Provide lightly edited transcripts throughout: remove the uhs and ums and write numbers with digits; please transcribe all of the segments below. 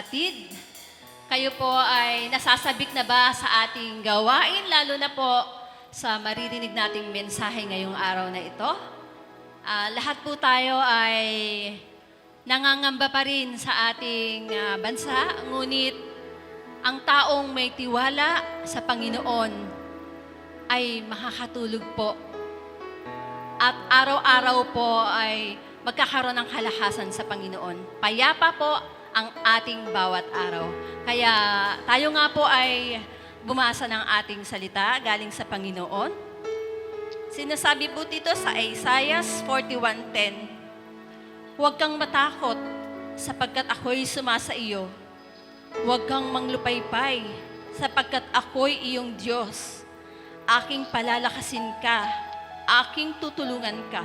kapatid. Kayo po ay nasasabik na ba sa ating gawain, lalo na po sa maririnig nating mensahe ngayong araw na ito? Lahat po tayo ay nangangamba pa rin sa ating bansa, ngunit ang taong may tiwala sa Panginoon ay makakatulog po. At araw-araw po ay magkakaroon ng kalakasan sa Panginoon. Payapa po ang ating bawat araw. Kaya tayo nga po ay bumasa ng ating salita galing sa Panginoon. Sinasabi po dito sa Isaiah 41:10, "Huwag kang matakot sapagkat ako'y sumasa iyo. Huwag kang manglupaypay sapagkat ako'y iyong Diyos. Aking palalakasin ka, aking tutulungan ka.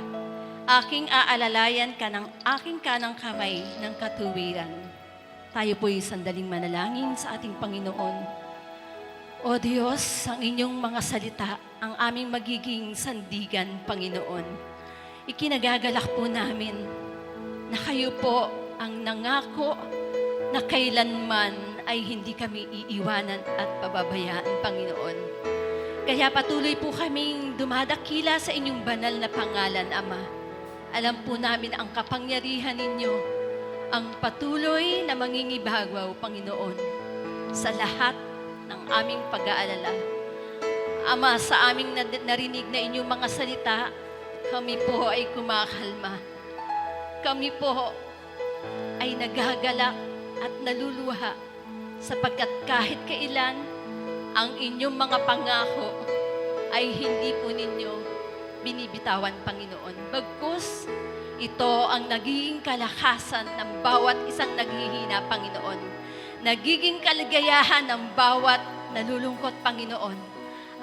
Aking aalalayan ka ng aking kanang kamay ng katuwiran." Tayo po'y sandaling manalangin sa ating Panginoon. O Diyos, ang inyong mga salita, ang aming magiging sandigan, Panginoon. Ikinagagalak po namin na kayo po ang nangako na kailanman ay hindi kami iiwanan at pababayaan, Panginoon. Kaya patuloy po kaming dumadakila sa inyong banal na pangalan, Ama. Alam po namin ang kapangyarihan ninyo, ang patuloy na mangingibagwaw, Panginoon, sa lahat ng aming pag-aalala. Ama, sa aming narinig na inyong mga salita, kami po ay kumakalma. Kami po ay nagagalak at naluluha sapagkat kahit kailan ang inyong mga pangako ay hindi po ninyo binibitawan, Panginoon. Bagkus, ito ang nagiging kalakasan ng bawat isang naghihina, Panginoon. Nagiging kaligayahan ng bawat nalulungkot, Panginoon.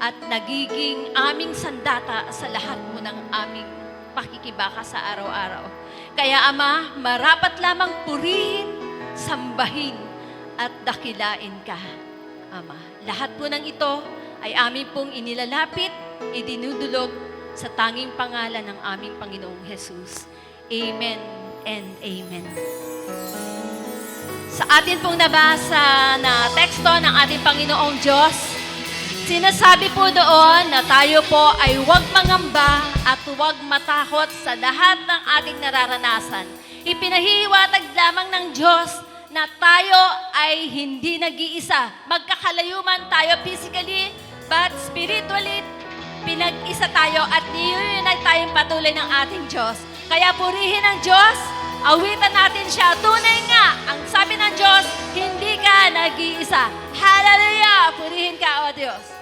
At nagiging aming sandata sa lahat mo ng aming pakikibaka sa araw-araw. Kaya, Ama, marapat lamang purihin, sambahin, at dakilain ka, Ama. Lahat po ng ito ay amin pong inilalapit, idinudulog sa tanging pangalan ng aming Panginoong Jesus. Amen and amen. Sa atin pong nabasa na teksto ng ating Panginoong Diyos, sinasabi po doon na tayo po ay huwag mangamba at huwag matakot sa lahat ng ating nararanasan. Ipinahihiwatag lamang ng Diyos na tayo ay hindi nag-iisa. Magkakalayuman tayo physically, but spiritually, pinag-isa tayo at niyunay tayong patuloy ng ating Diyos. Kaya purihin ang Diyos, awitan natin siya. Tunay nga, ang sabi ng Diyos, hindi ka nag-iisa. Hallelujah! Purihin ka, O Diyos.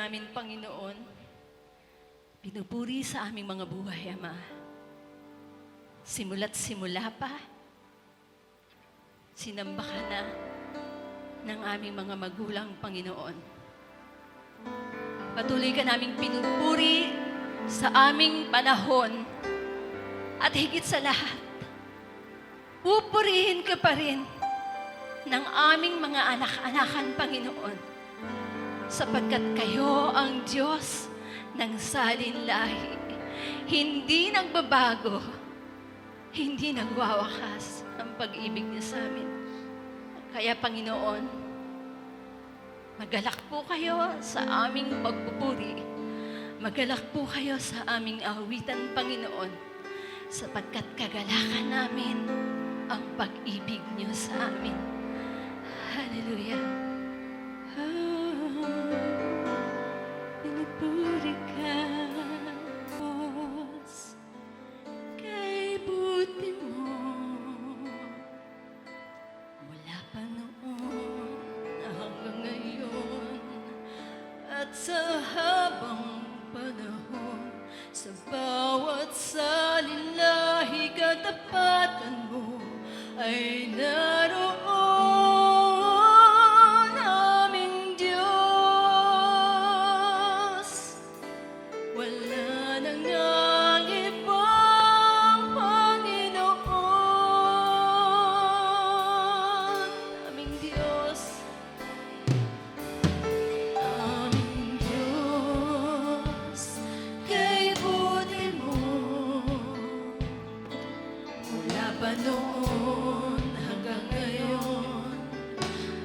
namin, Panginoon. Pinupuri sa aming mga buhay, Ama. Simula't simula pa, sinamba ka na ng aming mga magulang, Panginoon. Patuloy ka naming pinupuri sa aming panahon. At higit sa lahat, pupurihin ka pa rin ng aming mga anak-anakan, Panginoon. Sapagkat kayo ang Diyos ng salin lahi. Hindi nagbabago, hindi nagwawakas ang pag-ibig niyo sa amin. Kaya, Panginoon, magalak po kayo sa aming pagpupuri. Magalak po kayo sa aming awitan, Panginoon, sapagkat kagalakan namin ang pag-ibig niyo sa amin. Hallelujah. Pinupuri ka, Diyos, kay buti mo. Mula pa noon hanggang ngayon, at sa habang panahon, sa bawat salin-lahi katapatan mo ay naroon, aming Diyos. Wala nang ang ibang Panginoon, aming Diyos. Aming Diyos, kay buti mo. Mula pa noon hanggang ngayon,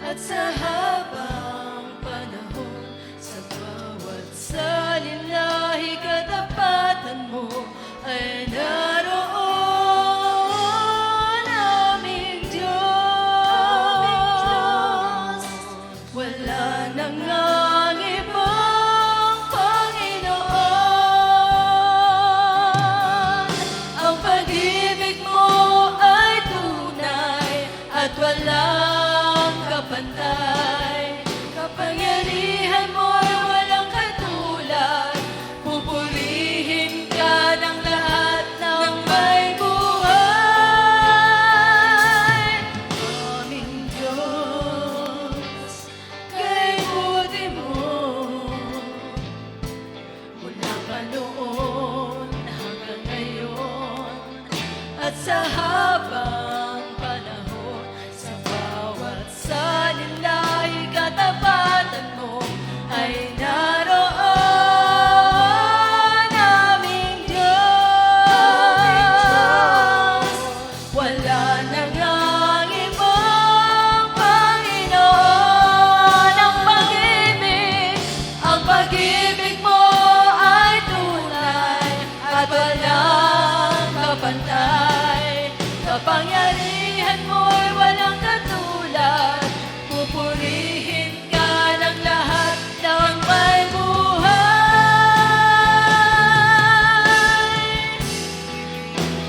at sa habang panahon, sa bawat salin-lahi katapatan mo ay naroon, aming Diyos. Wala nang ang ibang Panginoon. Ang pag-ibig mo ay tunay at walang kapantay. Kapangyarihan mo'y walang katulad. Pupurihin ka ng lahat ng may buhay. Aming Diyos, kay buti mo. Mula pa noon hanggang ngayon, at sa habang panahon, sa bawat salin-lahi katapatan mo ay naroon, aming Diyos. Wala nang ang ibang Panginoon. Ang pag-ibig mo ay tunay at walang kapantay. Kapangyarihan mo'y walang katulad. Pupurihin ka ng lahat ng may buhay.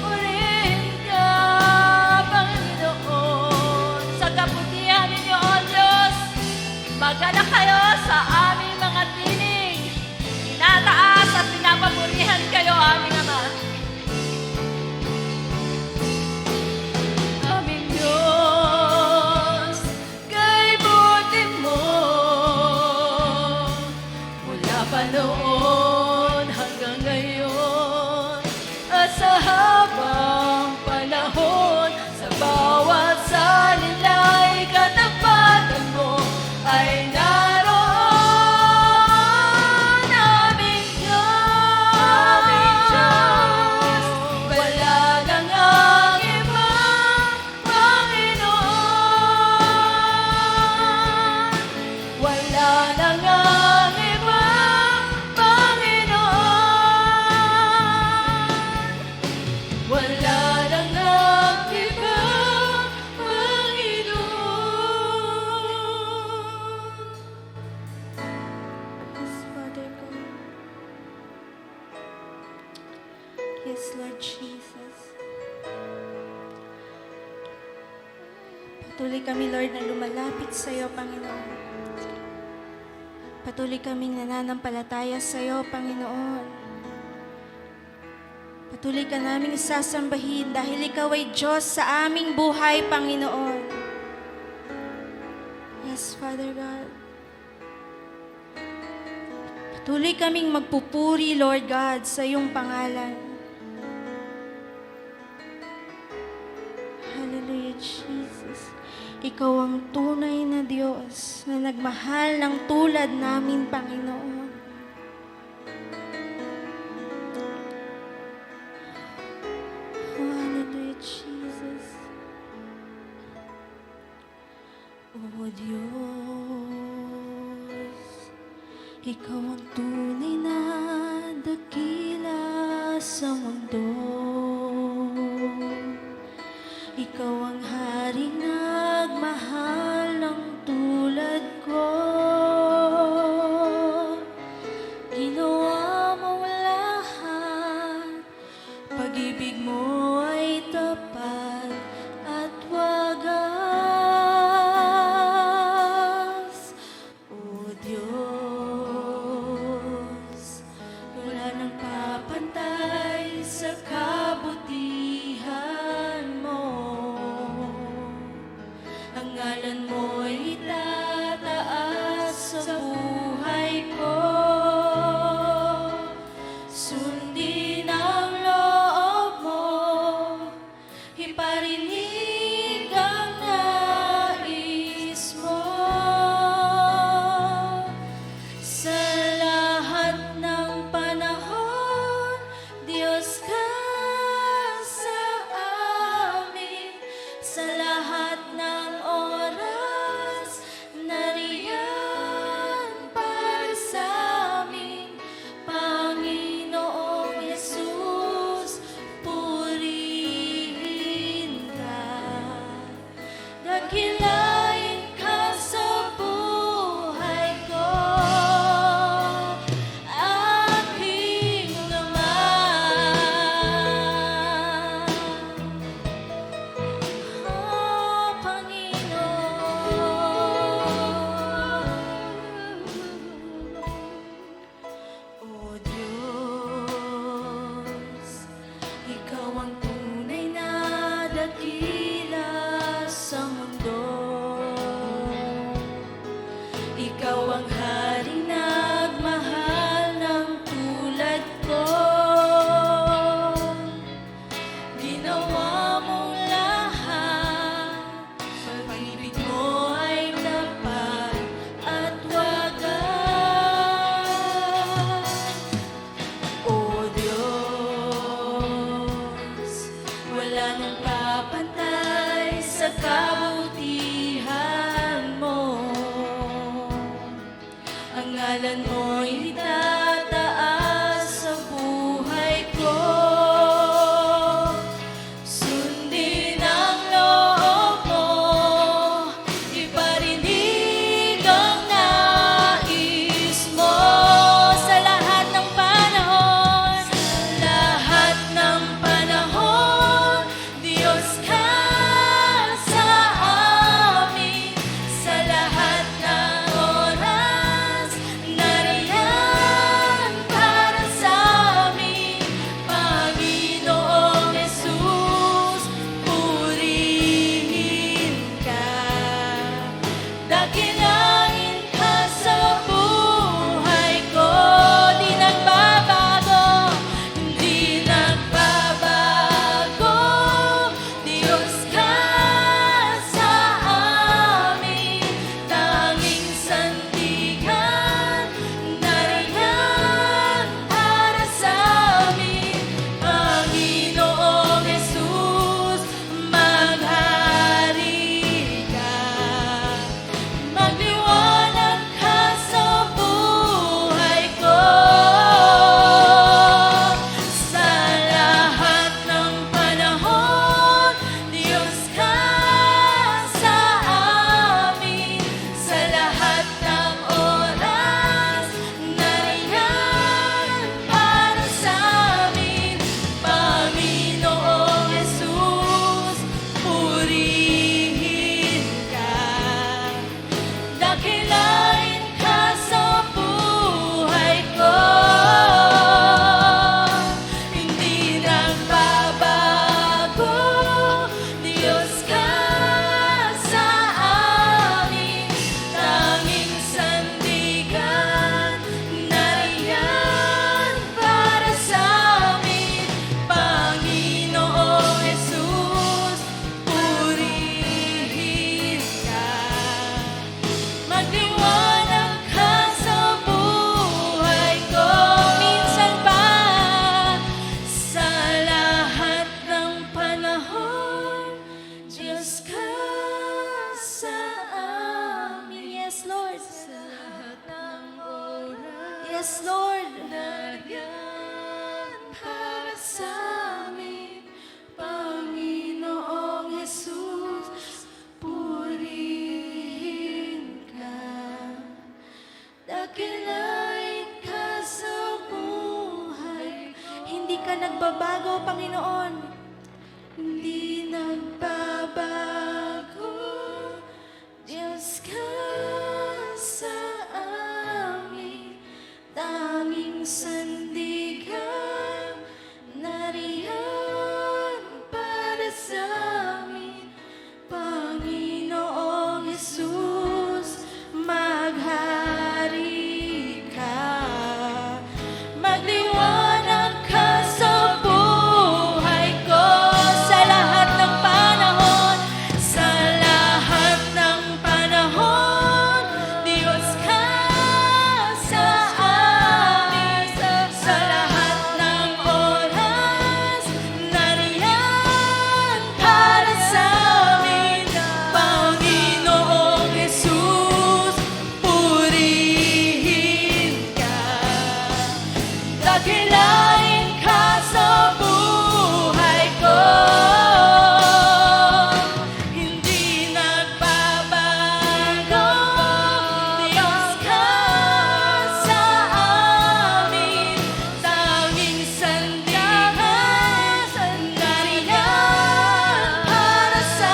Purihin ka, Panginoon. Sa kabutihan ninyo, O Diyos, magana kayo sa aming mga tinig. Tinataas at pinapapurihan kayo, aming Ama. Aming Diyos, kay buti mo. Mula pa noon hanggang ngayon, at sa habang panahon, sa bawat salin-lahi katapatan mo ay naroon, aming Diyos. Wala nang ang ibang Panginoon. Wala nang ang ibang Panginoon. Wala nang ang ibang Panginoon. Yes, Father God. Yes, Lord Jesus. Patuloy kami, Lord, na lumalapit sa iyo, Panginoon. Patuloy kaming nananampalataya sa iyo, Panginoon. Patuloy ka naming sasambahin dahil ikaw ay Diyos sa aming buhay, Panginoon. Yes, Father God. Patuloy kaming magpupuri, Lord God, sa iyong pangalan. Hallelujah, Jesus. Ikaw ang tunay na Diyos na nagmahal ng tulad namin, Panginoon. Oh, hallelujah, Jesus. Oh, Diyos, ikaw ang tunay na dakila sa mundo. Ikaw ang haring nagmahal ng tulad ko. Ginawa mong lahat, pag-ibig mo ay tapat at wagas. O Diyos, wala nang papantay sa kabutihan mo. Ang ngalan mo'y itataas sa buhay ko. Sundin ang loob mo, iparinig ang nais mo. Sa lahat ng panahon, Diyos ka sa amin. Sa lahat ng oras, nariyan para sa amin. Panginoong Yesus, purihin ka. Dakilain ka sa buhay ko. Aking naman. Oh, Panginoon. O Diyos, ikaw ang tunay na dakila sa mundo. Ikaw ang haring nagmahal ng tulad ko. Ginawa mong lahat, pag-ibig mo ay tapat at wagas. ka nagbabago, Panginoon. Hindi nagbabago, Diyos ka sa amin, tanging sandigan, nariyan para sa amin, Panginoong Jesus, maghari ka. Magliwanag ka sa buhay ko sa lahat ng panahon, sa lahat ng panahon. Diyos ka sa amin, sa lahat ng oras, nariyan para sa amin, Panginoong Jesus, purihin ka. Dakilain ka sa buhay ko, hindi nagbabago. Diyos ka sa amin, tanging sandigan, nariyan para sa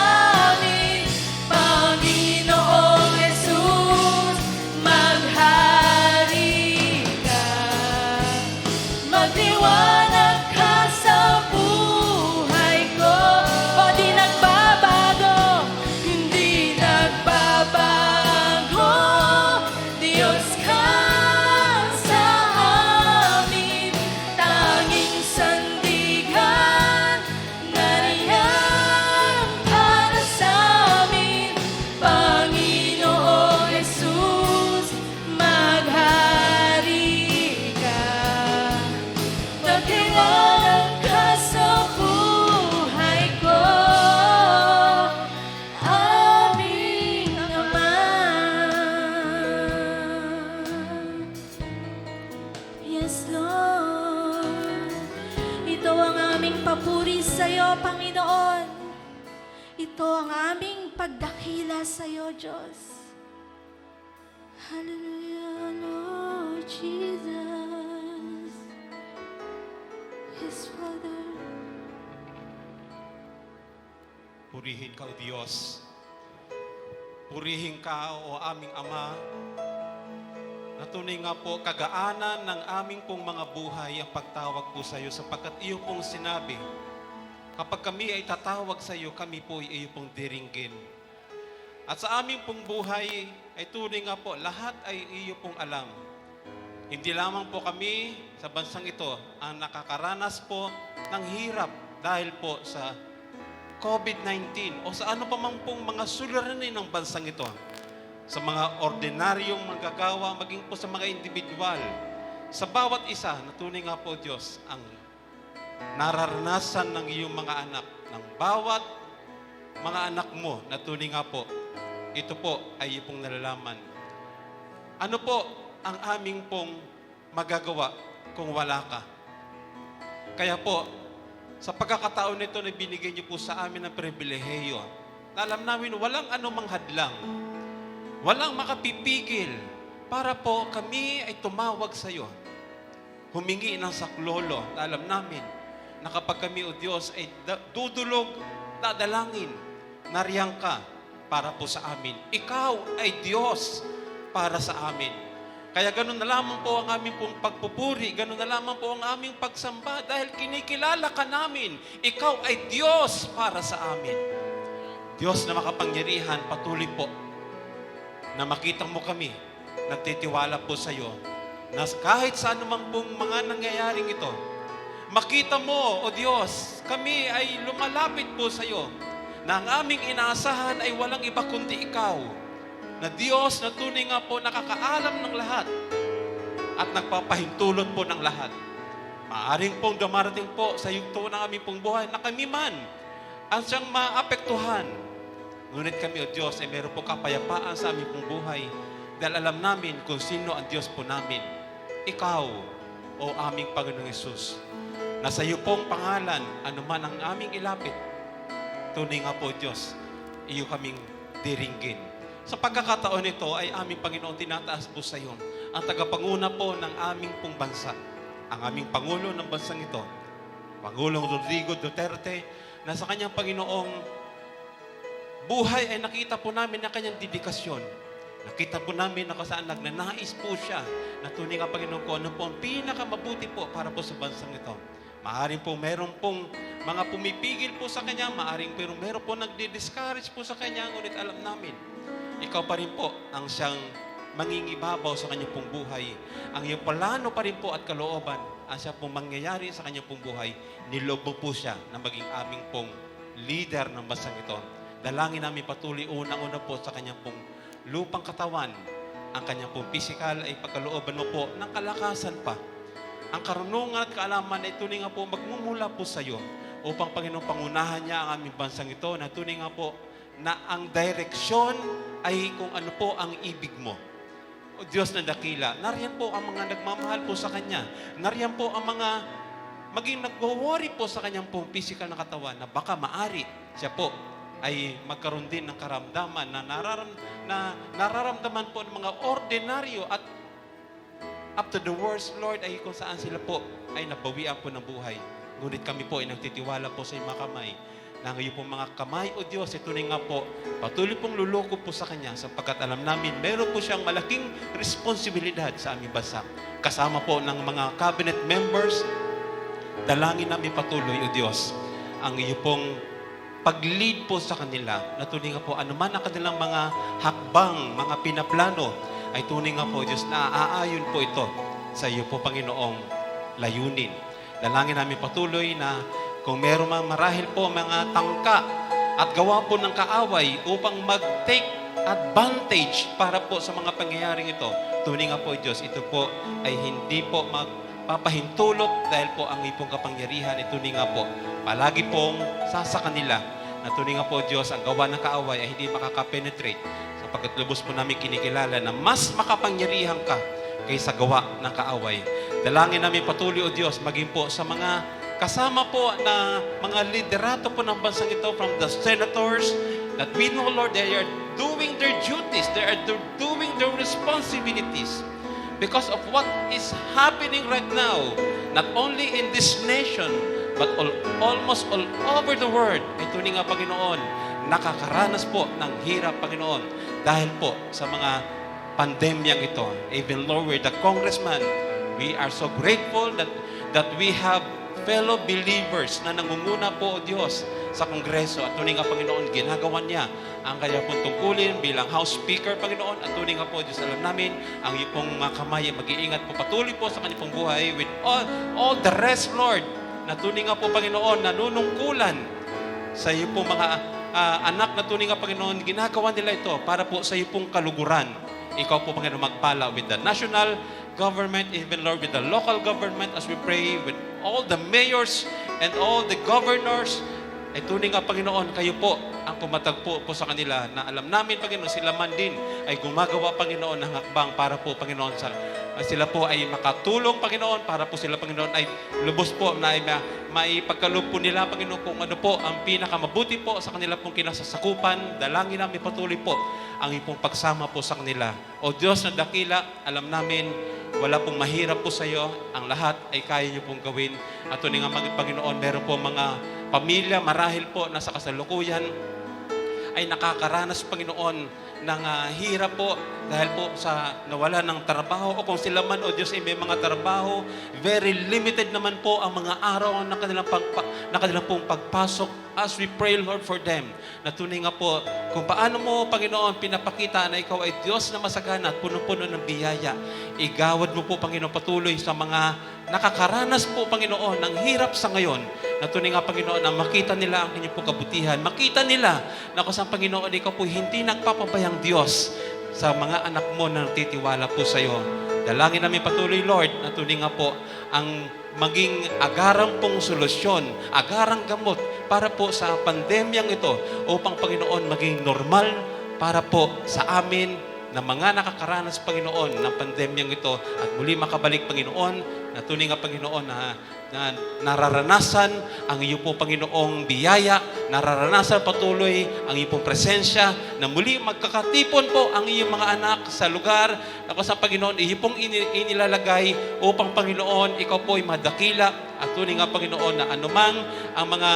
amin, Panginoong Jesus, maghari ka. Magliwanag ka sa buhay ko. O di nagbabago, hindi nagbabago. Diyos ka sa amin, tanging sandigan, nariyan para sa amin, Panginoong Jesus, maghari ka. Magliwanag ka sa buhay ko, aming Ama. Yes, Lord. Ito ang aming papuri sa iyo, Panginoon. Ito ang aming pagdakila sa iyo, Diyos. Hallelujah, Lord Jesus. Yes, Father. Purihin ka, O Diyos. Purihin ka, O aming Ama. Na tunay nga po, kagaanan ng aming pong mga buhay ang pagtawag po sa iyo sapagkat iyo pong sinabi, kapag kami ay tatawag sa iyo, kami po ay iyo pong diringgin. At sa aming pong buhay ay tunay nga po, lahat ay iyo pong alam. Hindi lamang po kami sa bansang ito ang nakakaranas po ng hirap dahil po sa COVID-19 o sa ano pa man pong mga suliranin ng bansang ito. Sa mga ordinaryong manggagawa, maging po sa mga individual. Sa bawat isa, na tunay nga po Diyos, ang nararanasan ng iyong mga anak, ng bawat mga anak mo, na tunay nga po, ito po ay iyong nalalaman. Ano po ang aming pong magagawa kung wala ka? Kaya po, sa pagkakataon nito na binigay niyo po sa amin ng pribilehiyo, na alam namin walang anumang hadlang, walang makapipigil para po kami ay tumawag sa iyo. Humingi ng saklolo na alam namin na kapag kami, O Diyos, ay dudulog, dadalangin, nariyan ka para po sa amin. Ikaw ay Diyos para sa amin. Kaya ganun na lamang po ang aming pong pagpupuri, ganun na lamang po ang aming pagsamba dahil kinikilala ka namin. Ikaw ay Diyos para sa amin. Diyos na makapangyarihan, patuloy po na makita mo kami, nagtitiwala po sa iyo, na kahit sa anumang pong mga nangyayaring ito, makita mo, O Diyos, kami ay lumalapit po sa iyo, na ang aming inaasahan ay walang iba kundi ikaw, na Diyos na tunay nga po nakakaalam ng lahat at nagpapahintulot po ng lahat. Maaring pong dumarating po sa yugto ng aming pong buhay na kami man ang siyang maapektuhan. Ngunit kami, O Diyos, ay meron po kapayapaan sa aming pong buhay dahil alam namin kung sino ang Diyos po namin. Ikaw, O aming Panginoong Hesus, na sa iyo pong pangalan, anuman ang aming ilapit, tunay nga po, Diyos, iyo kaming diringgin. Sa pagkakataon nito ay aming Panginoon tinataas po sa iyo ang tagapanguna po ng aming pong bansa, ang aming Pangulo ng bansang ito, Pangulong Rodrigo Duterte, na sa kanyang Panginoong buhay ay nakita po namin ang kanyang dedikasyon. Nakita po namin na kung saan nagnanais po siya na tunay nga Panginoon ko, ano po ang pinakamabuti po para po sa bansang ito. Maaring po meron pong mga pumipigil po sa kanya, maaring pero meron po nagdi-discourage po sa kanya, ngunit alam namin, ikaw pa rin po ang siyang mangingibabaw sa kanyang pong buhay. Ang iyong plano pa rin po at kalooban, ang siya pong mangyayari sa kanyang pong buhay, nilobo po siya na maging aming pong leader ng bansang ito. Dalangin namin patuloy unang-una po sa kanyang pong lupang katawan, ang kanyang pong physical ay pagkalooban mo po ng kalakasan pa. Ang karunungan at kaalaman ay tunay nga po magmumula po sa iyo upang Panginoon pangunahan niya ang aming bansang ito na tunay nga po na ang direksyon ay kung ano po ang ibig mo. O Diyos na dakila, nariyan po ang mga nagmamahal po sa Kanya. Nariyan po ang mga maging nagwo-worry po sa Kanyang pong physical na katawan na baka maari siya po ay magkaroon din ng karamdaman na nararamdaman po ng mga ordinaryo at up to the worst, Lord, ay kung saan sila po ay nabawian po ng buhay. Ngunit kami po ay nagtitiwala po sa iyong mga kamay. Na ngayon pong mga kamay, O Diyos, ito nga po, patuloy pong luloko po sa Kanya sapagkat alam namin, meron po siyang malaking responsibilidad sa aming bansa. Kasama po ng mga cabinet members, dalangin namin patuloy, O Diyos, ang iyo pong pag-lead po sa kanila, na tunay nga po, anuman ang kanilang mga hakbang, mga pinaplano, ay tunay nga po, Diyos, na aayon po ito sa iyo po, Panginoong layunin. Dalangin namin patuloy na kung meron mang marahil po mga tangka at gawa po ng kaaway upang mag-take advantage para po sa mga pangyayaring ito, tunay nga po, Diyos, ito po ay hindi po magpapahintulot dahil po ang ipong kapangyarihan, ito nga po, palagi pong sa kanila na tunay nga po, Diyos, ang gawa ng kaaway ay hindi makakapenetrate sapagkat lubos po namin kinikilala na mas makapangyarihan ka kaysa gawa ng kaaway. Dalangin namin patuloy, O Diyos, maging po sa mga kasama po na mga liderato po ng bansang ito, from the senators, that we know, Lord, they are doing their duties, they are doing their responsibilities because of what is happening right now, not only in this nation, but almost all over the world. Ito nga, Panginoon, nakakaranas po ng hirap, Panginoon, dahil po sa mga pandemyang ito. Even Lord, we're the congressman, we are so grateful that we have fellow believers na nangunguna po, O Diyos, sa Kongreso. At tunay nga, Panginoon, ginagawa niya ang kanya pong tungkulin bilang House Speaker, Panginoon. At tunay nga po, Diyos, alam namin, ang iyong pong mga kamay, mag-iingat po patuloy po sa kanyang pong buhay with all the rest, Lord, na tunay nga po, Panginoon, nanunungkulan sa iyo pong mga anak na tunay nga, Panginoon, ginagawa nila ito para po sa iyo pong kaluguran. Ikaw po, Panginoon, magpala with the national government, even, Lord, with the local government, as we pray with all the mayors and all the governors. Ay tunay nga, Panginoon, kayo po ang pumatagpo po sa kanila na alam namin, Panginoon, sila man din ay gumagawa, Panginoon, ng hakbang para po, Panginoon, sila po ay makatulong, Panginoon, para po sila, Panginoon, ay lubos po na maipagkaloob po nila, Panginoon, kung ano po ang pinakamabuti po sa kanila pong kinasasakupan. Dalangin namin patuloy po ang ipong pagsama po sa kanila. O Diyos na dakila, alam namin, wala pong mahirap po sa iyo. Ang lahat ay kaya niyo pong gawin. At tunay nga, Panginoon, meron po mga pamilya, marahil po, nasa kasalukuyan, ay nakakaranas, Panginoon, ng hirap po dahil po sa nawala ng trabaho, o kung sila man, O Diyos, ay may mga trabaho, very limited naman po ang mga araw na kanilang pong pagpasok. As we pray, Lord, for them, na tunay nga po, kung paano mo, Panginoon, pinapakita na ikaw ay Diyos na masagana at puno-puno ng biyaya. Igawad mo po, Panginoon, patuloy sa mga nakakaranas po, Panginoon, ng hirap sa ngayon, na tunay nga, Panginoon, na makita nila ang inyong pong kabutihan. Makita nila na kung saan, Panginoon, ikaw po hindi nagpapabayang Diyos sa mga anak mo na nagtitiwala po sa iyo. Dalangin namin patuloy, Lord, na tunay nga po ang maging agarang pong solusyon, agarang gamot para po sa pandemyang ito upang, Panginoon, maging normal para po sa amin na mga nakakaranas, Panginoon, ng pandemyang ito at muli makabalik, Panginoon, na tunay nga, Panginoon, na nararanasan ang iyo po, Panginoong biyaya, nararanasan patuloy ang iyo pong presensya, na muli magkakatipon po ang iyong mga anak sa lugar na kung sa, Panginoon, iyo pong inilalagay upang, Panginoon, ikaw po ay madakila at tunay nga Panginoon na anumang ang mga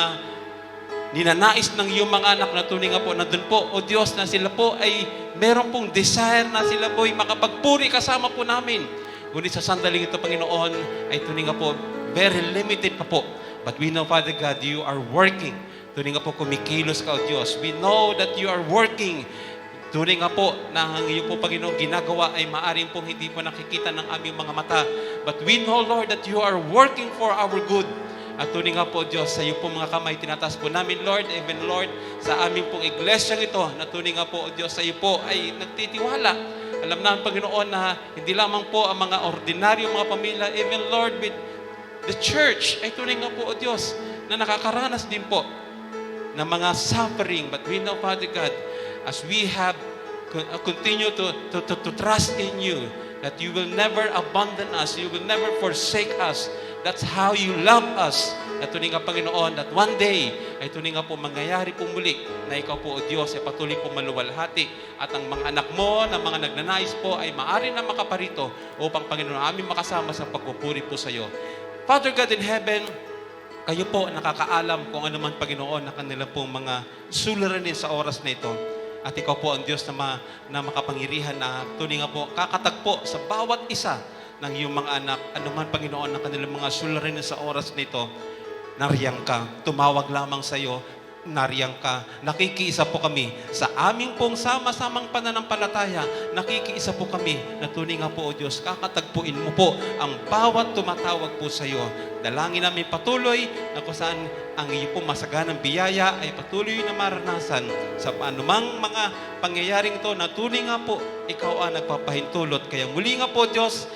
ninanais ng iyong mga anak na tunay nga po, nandun po, O Diyos, na sila po ay meron pong desire na sila po ay makapagpuri kasama po namin. Ngunit sa sandaling ito, Panginoon, ay tunay nga po, very limited pa po. But we know, Father God, you are working. Tunay nga po, kumikilos ka, O Diyos. We know that you are working. Tunay nga po na ang iyo po, Panginoon, ginagawa ay maaring pong hindi po nakikita ng aming mga mata. But we know, Lord, that you are working for our good. At tunay nga po, Diyos, sa iyo po mga kamay, tinataas po namin, Lord, even Lord, sa aming pong iglesyang ito, na tunay nga po, Diyos, sa iyo po ay nagtitiwala. Alam namin, Panginoon, na hindi lamang po ang mga ordinaryo mga pamilya, even Lord, with the church, ay tunay nga po, O Diyos, na nakakaranas din po ng mga suffering. But we know, Father God, as we have continue to trust in you, that you will never abandon us, you will never forsake us. That's how you love us. At tunay nga, Panginoon, that one day ay tunay nga po mangyayari po muli na ikaw po, O Diyos, ay patuloy po maluwalhati at ang mga anak mo na mga nagnanais po ay maaari na makaparito upang, Panginoon, aming makasama sa pagpupuri po sa iyo. Father God in heaven, kayo po nakakaalam kung ano man, Panginoon, na kanila pong mga suliranin sa oras na ito. At ikaw po ang Diyos na makapangyarihan na tunay nga po kakatagpo sa bawat isa ng iyong mga anak. Ano man, Panginoon, na kanilang mga suliranin sa oras na ito, nariyang ka, tumawag lamang sa iyo, nariyang ka. Nakikiisa po kami sa aming pong sama-samang pananampalataya. Nakikiisa po kami na tunay nga po, O Diyos, kakatagpuin mo po ang bawat tumatawag po sa iyo. Dalangin namin patuloy na kung saan ang iyo po masaganang biyaya ay patuloy na maranasan sa anumang mga pangyayaring ito na tunay nga po, ikaw ang nagpapahintulot. Kaya muli nga po, Diyos,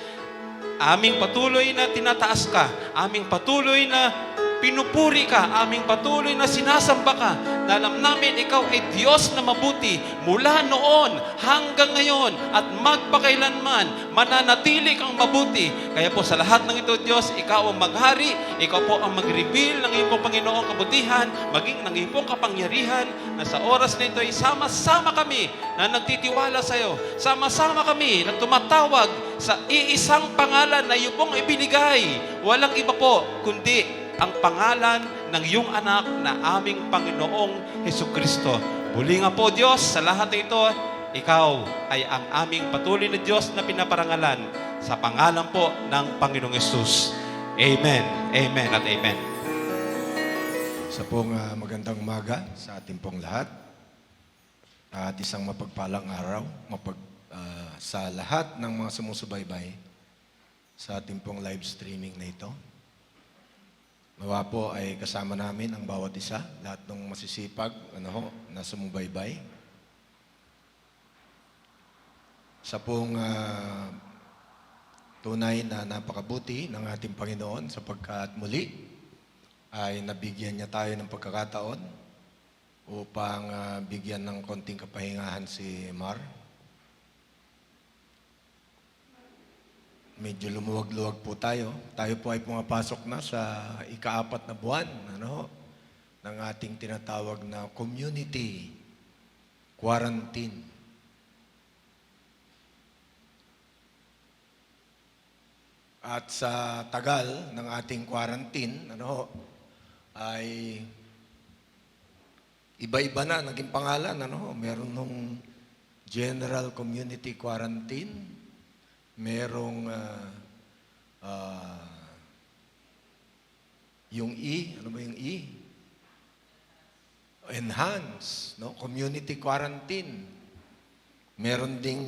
aming patuloy na tinataas ka, aming patuloy na pinupuri ka, aming patuloy na sinasamba ka, na alam namin ikaw ay Diyos na mabuti mula noon hanggang ngayon at magpakailanman, mananatili kang mabuti. Kaya po sa lahat ng ito, Diyos, ikaw ang maghari, ikaw po ang mag-reveal ng iyong Panginoong kabutihan, maging ng iyong kapangyarihan, na sa oras na ito ay sama-sama kami na nagtitiwala sa iyo, sama-sama kami na tumatawag sa iisang pangalan na iyong pong ibinigay. Walang iba po kundi ang pangalan ng iyong anak na aming Panginoong Hesukristo. Muli nga po, Diyos, sa lahat ng ito, ikaw ay ang aming patuloy na Diyos na pinaparangalan sa pangalan po ng Panginoong Hesus. Amen, amen at amen. Sa pong magandang umaga sa ating pong lahat at isang mapagpalang araw sa lahat ng mga sumusubaybay sa ating pong live streaming na ito. Nawa po ay kasama namin ang bawat isa, lahat ng masisipag na sumubaybay. Sa pong tunay na napakabuti ng ating Panginoon sapagkat muli ay nabigyan niya tayo ng pagkakataon upang bigyan ng konting kapahingahan si Mar. Medyo lumuwag-luwag po tayo. Tayo po ay pumapasok na sa ika-4 na buwan ng ating tinatawag na community quarantine. At sa tagal ng ating quarantine, ay iba-iba na naging pangalan. Meron nung General Community Quarantine, merong yung E, ano ba yung E? Enhance, community quarantine. Meron ding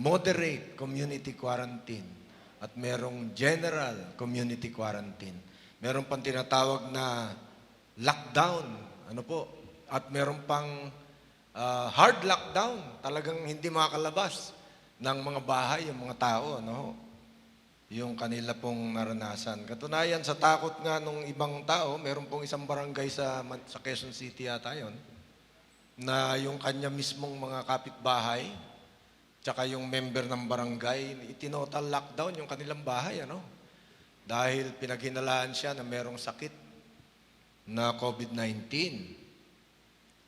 moderate community quarantine at merong general community quarantine. Meron pang tinatawag na lockdown, at meron pang hard lockdown, talagang hindi makakalabas ng mga bahay, yung mga tao, yung kanila pong naranasan. Katunayan, sa takot nga nung ibang tao, meron pong isang barangay sa Quezon City yata yun, na yung kanya mismong mga kapitbahay, tsaka yung member ng barangay, itinotal lockdown yung kanilang bahay, dahil pinaghinalaan siya na merong sakit na COVID-19.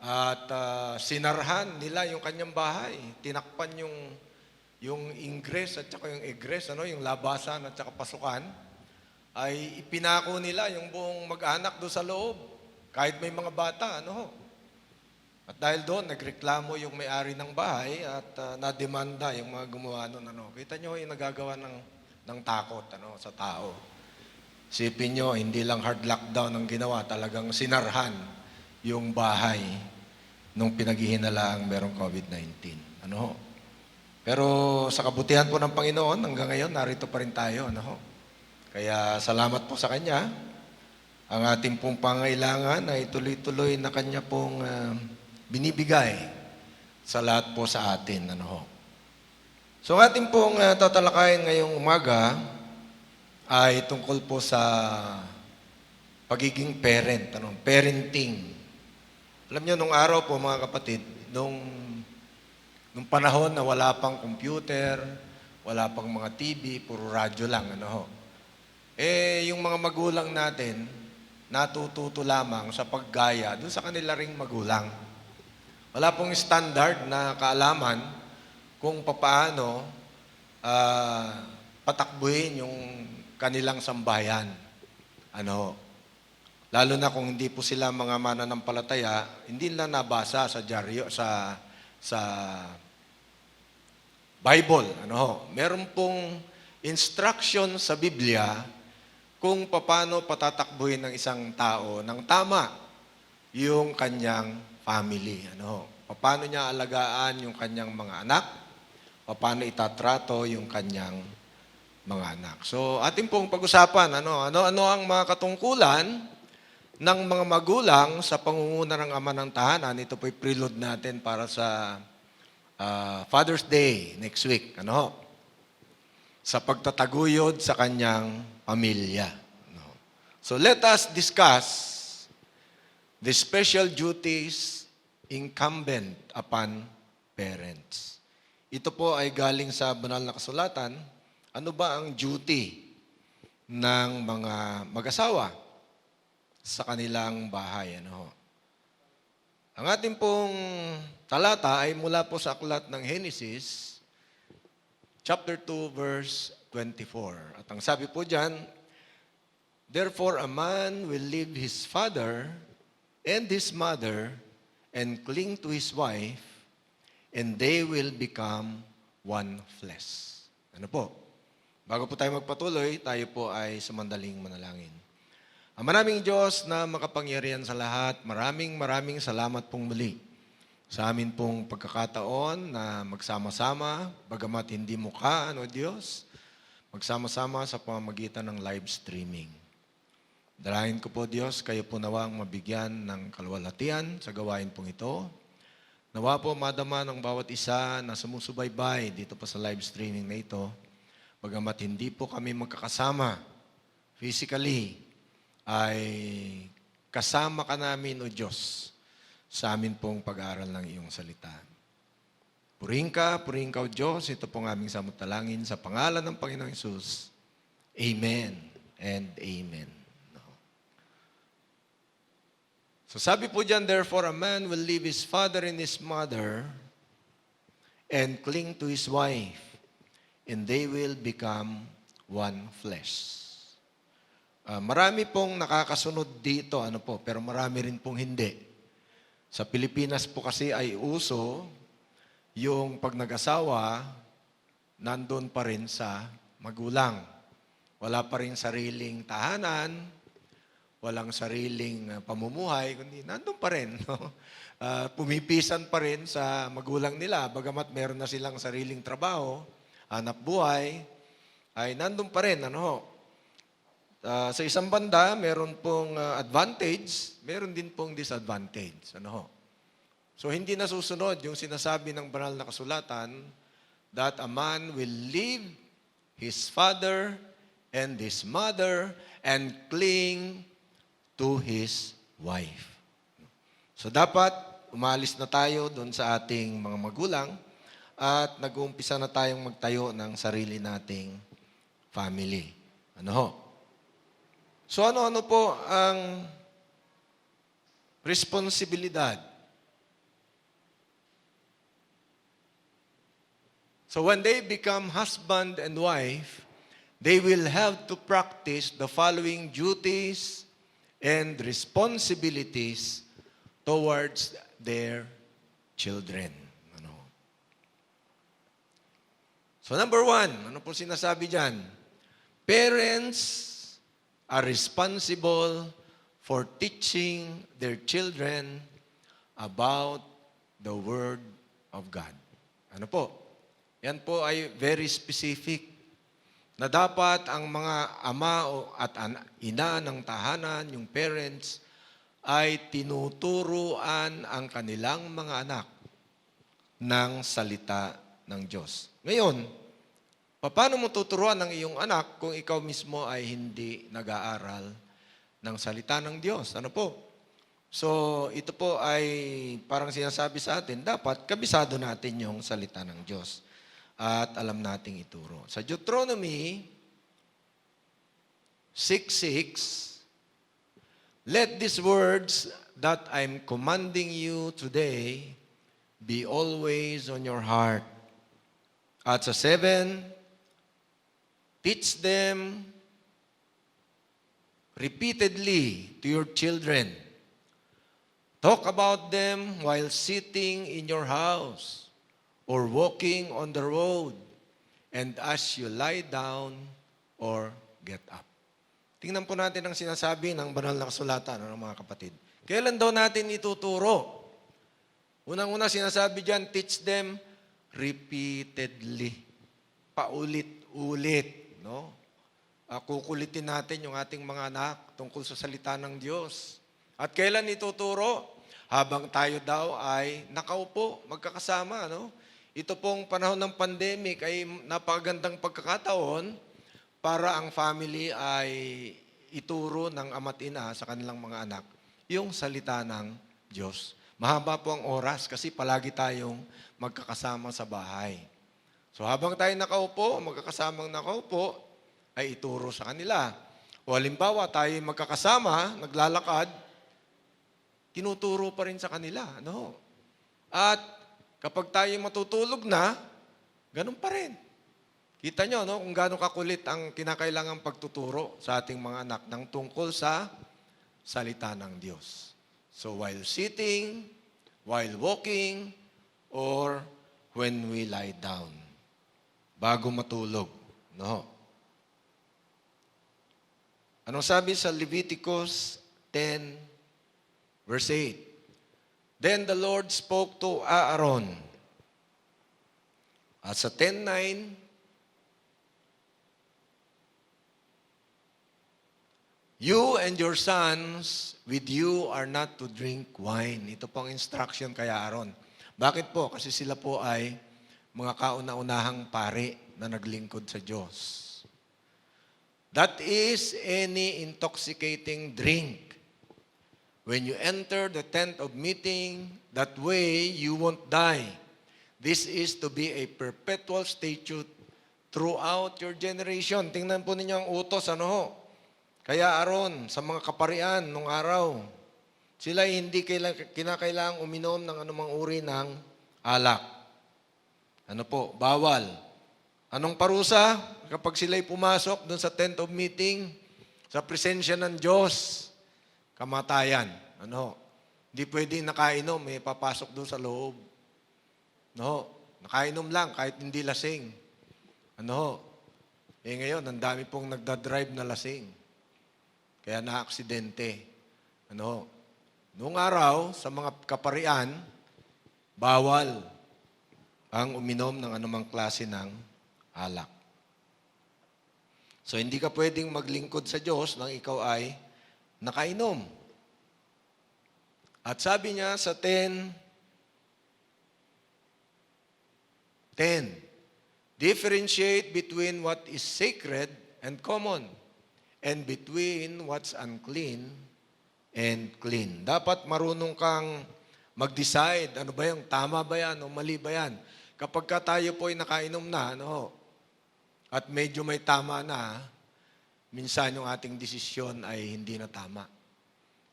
At sinarhan nila yung kanyang bahay, tinakpan yung ingress at saka yung egress, yung labasan at saka pasukan. ay ipinako nila yung buong mag-anak doon sa loob. Kahit may mga bata, ano ho. At dahil doon, nagreklamo yung may-ari ng bahay at nademanda yung mga gumawa nun. Ano. Kita nyo yung nagagawa ng takot sa tao. Sipin nyo, hindi lang hard lockdown ang ginawa, talagang sinarhan yung bahay nung pinaghihinalaang merong COVID-19. Ano ho. Pero sa kabutihan po ng Panginoon, hanggang ngayon, narito pa rin tayo. Ano ho. Kaya salamat po sa Kanya. Ang ating pong pangailangan ay tuloy-tuloy na Kanya pong binibigay sa lahat po sa atin. Ano ho. So ating pong tatalakayin ngayong umaga ay tungkol po sa pagiging parent, parenting. Alam niyo, nung araw po mga kapatid, nung panahon na wala pang computer, wala pang mga TV, puro radyo lang, yung mga magulang natin, natututo lamang sa paggaya doon sa kanila ring magulang. Wala pong standard na kaalaman kung papaano patakbuhin yung kanilang sambahayan. Lalo na kung hindi po sila mga mananampalataya, hindi nila nabasa sa dyaryo, sa Bible. Meron pong instruction sa Biblia kung paano patatakbuhin ng isang tao ng tama yung kanyang family. Paano niya alagaan yung kanyang mga anak, paano itatrato yung kanyang mga anak. So, ating pong pag-usapan, ano ang mga katungkulan ng mga magulang sa pangunguna ng ama ng tahanan. Ito po'y prelude natin para sa Father's Day next week. Sa pagtataguyod sa kanyang pamilya. So let us discuss the special duties incumbent upon parents. Ito po ay galing sa banal na kasulatan. Ano ba ang duty ng mga mag-asawa sa kanilang bahay? Ang ating pong talata ay mula po sa aklat ng Genesis, chapter 2, verse 24. At ang sabi po dyan, therefore a man will leave his father and his mother and cling to his wife, and they will become one flesh. Ano po? Bago po tayo magpatuloy, tayo po ay sumandaling manalangin. Ang maraming Diyos na makapangyarihan sa lahat, maraming salamat pong muli sa amin pong pagkakataon na magsama-sama, bagamat hindi mukha, Diyos, magsama-sama sa pamamagitan ng live streaming. Dalahin ko po, Diyos, kayo po nawang mabigyan ng kaluwalhatian sa gawain pong ito. Nawa po madama ng bawat isa na sumusubaybay dito po sa live streaming na ito, bagamat hindi po kami magkakasama physically, ay kasama ka namin, O Diyos, sa amin pong pag-aaral ng iyong salita. Purihin ka, O Diyos, ito pong aming samutalangin sa pangalan ng Panginoong Hesus. Amen and amen. So sabi po dyan, therefore a man will leave his father and his mother and cling to his wife, and they will become one flesh. Marami pong nakakasunod dito, pero marami rin pong hindi. Sa Pilipinas po kasi ay uso yung pag nag-asawa, nandun pa rin sa magulang. Wala pa rin sariling tahanan, walang sariling pamumuhay, kundi nandun pa rin. Pumipisan pa rin sa magulang nila, bagamat meron na silang sariling trabaho, hanap buhay, ay nandun pa rin. Sa isang banda, meron pong advantage, meron din pong disadvantage. So, hindi nasusunod yung sinasabi ng banal na kasulatan that a man will leave his father and his mother and cling to his wife. So, dapat umalis na tayo doon sa ating mga magulang at nag-uumpisa na tayong magtayo ng sarili nating family. So ano po ang responsibilidad? So when they become husband and wife, they will have to practice the following duties and responsibilities towards their children. Ano? So number 1, ano po sinasabi dyan? Parents are responsible for teaching their children about the Word of God. Ano po? Yan po ay very specific na dapat ang mga ama at ina ng tahanan, yung parents, ay tinuturuan ang kanilang mga anak ng salita ng Diyos. Ngayon, paano mo tuturuan ang iyong anak kung ikaw mismo ay hindi nag-aaral ng salita ng Diyos? Ano po? So, ito po ay parang sinasabi sa atin, dapat kabisado natin yung salita ng Diyos at alam nating ituro. Sa Deuteronomy 6:6, let these words that I'm commanding you today be always on your heart. At sa 7, teach them repeatedly to your children. Talk about them while sitting in your house or walking on the road and as you lie down or get up. Tingnan po natin ang sinasabi ng banal na kasulatan ng mga kapatid. Kailan daw natin ituturo? Unang-una sinasabi dyan, teach them repeatedly. Paulit-ulit. No? Kukulitin natin yung ating mga anak tungkol sa salita ng Diyos. At kailan ituturo? Habang tayo daw ay nakaupo, magkakasama. No? Ito pong panahon ng pandemic ay napakagandang pagkakataon para ang family ay ituro ng ama't ina sa kanilang mga anak yung salita ng Diyos. Mahaba po ang oras kasi palagi tayong magkakasama sa bahay. So habang tayo nakaupo, magkakasamang nakaupo, ay ituro sa kanila. O halimbawa, tayo magkakasama, naglalakad, tinuturo pa rin sa kanila. No? At kapag tayo matutulog na, ganun pa rin. Kita nyo, no, kung gaano kakulit ang kinakailangang pagtuturo sa ating mga anak ng tungkol sa salita ng Diyos. So while sitting, while walking, or when we lie down, bago matulog. No? Anong sabi sa Leviticus 10, verse 8? Then the Lord spoke to Aaron. At sa 10:9, you and your sons with you are not to drink wine. Ito pong instruction kay Aaron. Bakit po? Kasi sila po ay mga kauna-unahang pari na naglingkod sa Diyos. That is any intoxicating drink. When you enter the tent of meeting, that way you won't die. This is to be a perpetual statute throughout your generation. Tingnan po ninyo ang utos, ano ho? Kaya Aaron, sa mga kaparian nung araw, sila hindi kinakailangang uminom ng anumang uri ng alak. Ano po? Bawal. Anong parusa? Kapag sila'y pumasok doon sa tent of meeting, sa presensya ng Diyos, kamatayan. Ano? Hindi pwedeng nakainom, may papasok doon sa loob. No? Nakainom lang, kahit hindi lasing. Ano? Ngayon, ang dami pong nagdadrive na lasing. Kaya na-aksidente. Ano? Noong araw, sa mga kaparian, bawal ang uminom ng anumang klase ng alak. So, hindi ka pwedeng maglingkod sa Diyos nang ikaw ay nakainom. At sabi niya sa 10, differentiate between what is sacred and common, and between what's unclean and clean. Dapat marunong kang mag-decide, ano ba yung tama ba yan o mali ba yan? Kapag ka tayo po ay nakainom na, at medyo may tama na, minsan yung ating desisyon ay hindi na tama.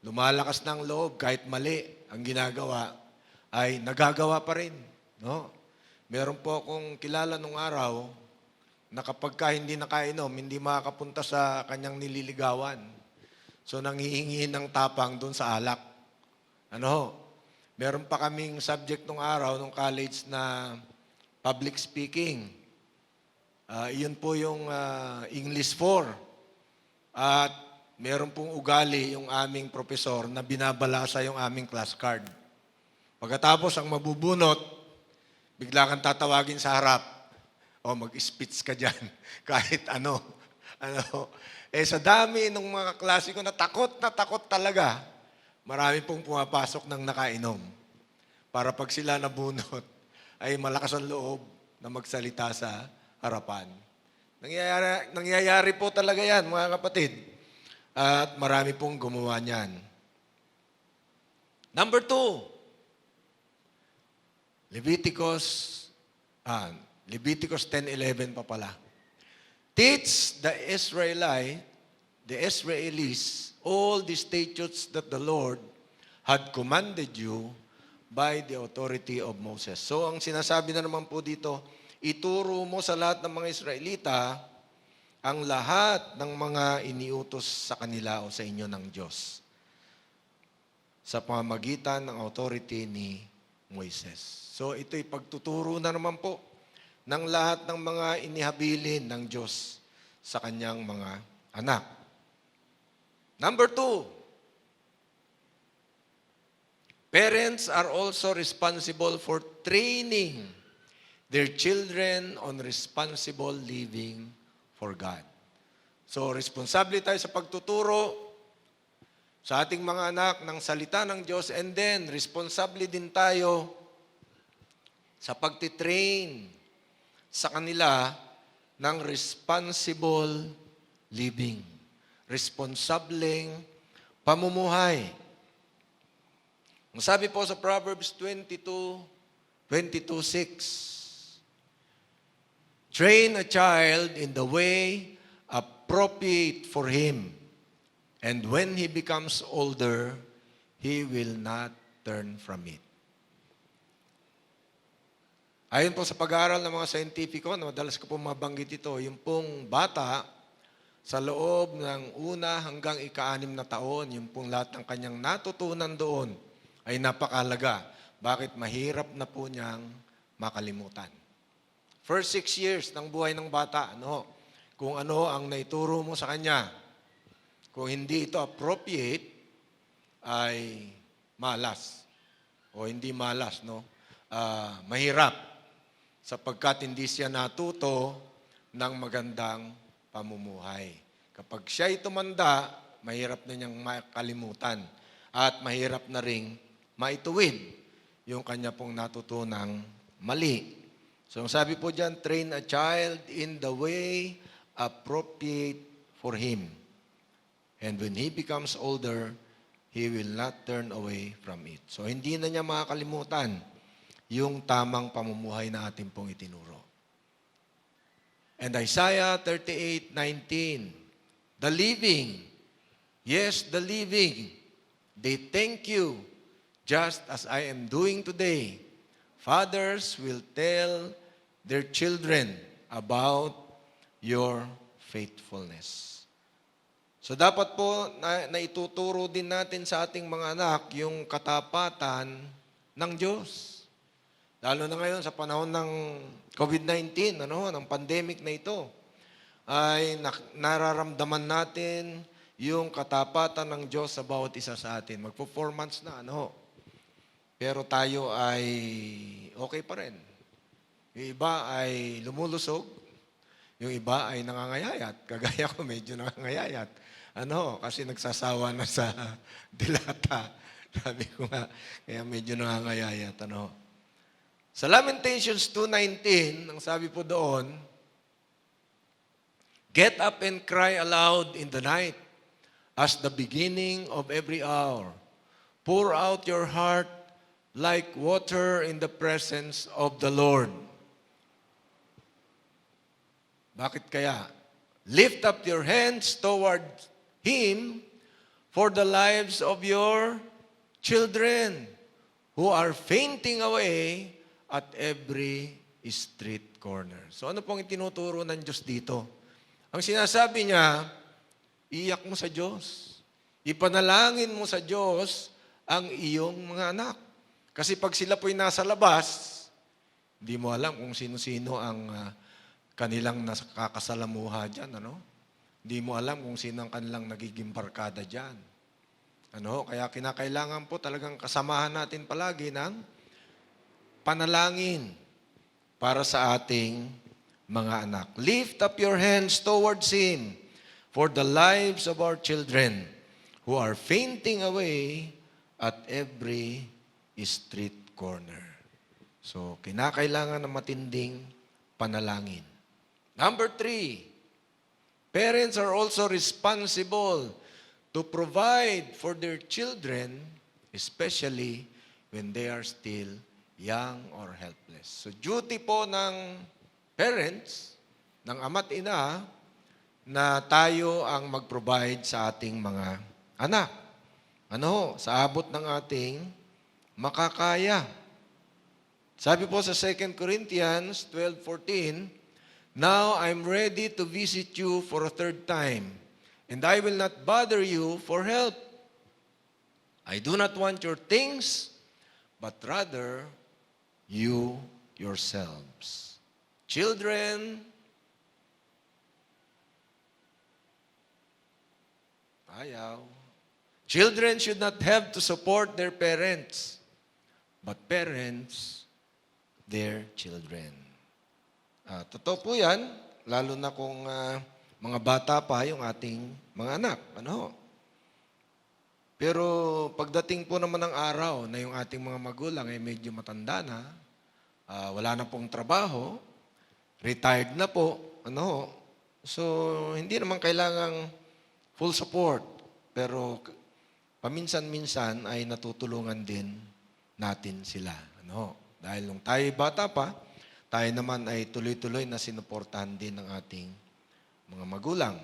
Lumalakas ng loob, kahit mali ang ginagawa, ay nagagawa pa rin. No? Meron po akong kilala nung araw na kapag ka hindi nakainom, hindi makakapunta sa kanyang nililigawan. So nanghihingi ng tapang doon sa alak. Ano ho? Meron pa kaming subject nung araw, nung college na public speaking. Iyon po yung English 4. At meron pong ugali yung aming profesor na binabalasa yung aming class card. Pagkatapos ang mabubunot, bigla kang tatawagin sa harap. O mag-speech ka dyan. Kahit ano. Sa dami ng mga klase ko na takot talaga, marami pong pumapasok ng nakainom. Para pag sila nabunot, ay malakas ang loob na magsalita sa harapan. Nangyayari po talaga yan, mga kapatid. At marami pong gumawa niyan. Number 2, Leviticus 10:11 pa pala. Teach the Israelites all the statutes that the Lord had commanded you by the authority of Moses. So ang sinasabi na naman po dito, ituro mo sa lahat ng mga Israelita ang lahat ng mga iniutos sa kanila o sa inyo ng Diyos sa pamamagitan ng authority ni Moises. So ito'y pagtuturo na naman po ng lahat ng mga inihabilin ng Diyos sa kanyang mga anak. Number 2, parents are also responsible for training their children on responsible living for God. So, responsable tayo sa pagtuturo sa ating mga anak ng salita ng Diyos, and then, responsable din tayo sa pagtitrain sa kanila ng responsible living. Responsableng pamumuhay. Ang sabi po sa Proverbs 22:6, train a child in the way appropriate for him, and when he becomes older, he will not turn from it. Ayon po sa pag-aaral ng mga scientifico, madalas ko po mabanggit ito, yung pong bata, sa loob ng una hanggang ika-6 na taon, yung pong lahat ng kanyang natutunan doon ay napakalaga. Bakit? Mahirap na po niyang makalimutan. First 6 years ng buhay ng bata, kung ano ang naituro mo sa kanya, kung hindi ito appropriate, ay malas. O hindi malas, mahirap. Sapagkat hindi siya natuto ng magandang pamumuhay. Kapag siya'y tumanda, mahirap na niyang makalimutan. At mahirap na ring maituwid yung kanya pong natutunang mali. So, ang sabi po dyan, train a child in the way appropriate for him. And when he becomes older, he will not turn away from it. So, hindi na niya makakalimutan yung tamang pamumuhay na ating pong itinuro. And Isaiah 38:19, the living, yes, the living, they thank you just as I am doing today. Fathers will tell their children about your faithfulness. So dapat po na ituturo din natin sa ating mga anak yung katapatan ng Diyos. Lalo na ngayon sa panahon ng COVID-19, ng pandemic na ito, ay nararamdaman natin yung katapatan ng Diyos sa bawat isa sa atin. Magpo-4 months na, pero tayo ay okay pa rin. Yung iba ay lumulusog, yung iba ay nangangayayat. Kagaya ko, medyo nangangayayat. Kasi nagsasawa na sa dilata. Sabi ko nga, kaya medyo nangangayayat. Sa Lamentations 2:19, ang sabi po doon, get up and cry aloud in the night, as the beginning of every hour. Pour out your heart like water in the presence of the Lord. Bakit kaya? Lift up your hands toward Him for the lives of your children who are fainting away at every street street corner. So ano pong itinuturo ng Diyos dito? Ang sinasabi niya, iyak mo sa Diyos. Ipanalangin mo sa Diyos ang iyong mga anak. Kasi pag sila po'y nasa labas, hindi mo alam kung sino-sino ang kanilang nakakasalamuha dyan. Ano? Hindi mo alam kung sino ang kanilang nagiging barkada dyan. Ano? Kaya kinakailangan po talagang kasamahan natin palagi ng panalangin para sa ating mga anak. Lift up your hands towards Him for the lives of our children who are fainting away at every street corner. So, kinakailangan ng matinding panalangin. Number 3, parents are also responsible to provide for their children, especially when they are still young or helpless. So, duty po ng parents, ng ama't ina, na tayo ang mag-provide sa ating mga anak. Ano? Sa abot ng ating makakaya. Sabi po sa 2 Corinthians 12:14, "Now I'm ready to visit you for a third time, and I will not bother you for help. I do not want your things, but rather you yourselves." Children, ayaw. Children should not have to support their parents, but parents their children. Totoo po yan, lalo na kung mga bata pa yung ating mga anak. Ano? Pero pagdating po naman ng araw na yung ating mga magulang ay medyo matanda na, wala na pong trabaho, retired na po, ano? So, hindi naman kailangang full support. Pero paminsan-minsan ay natutulungan din natin sila. Ano? Dahil nung tayo bata pa, tayo naman ay tuloy-tuloy na sinuportahan din ng ating mga magulang.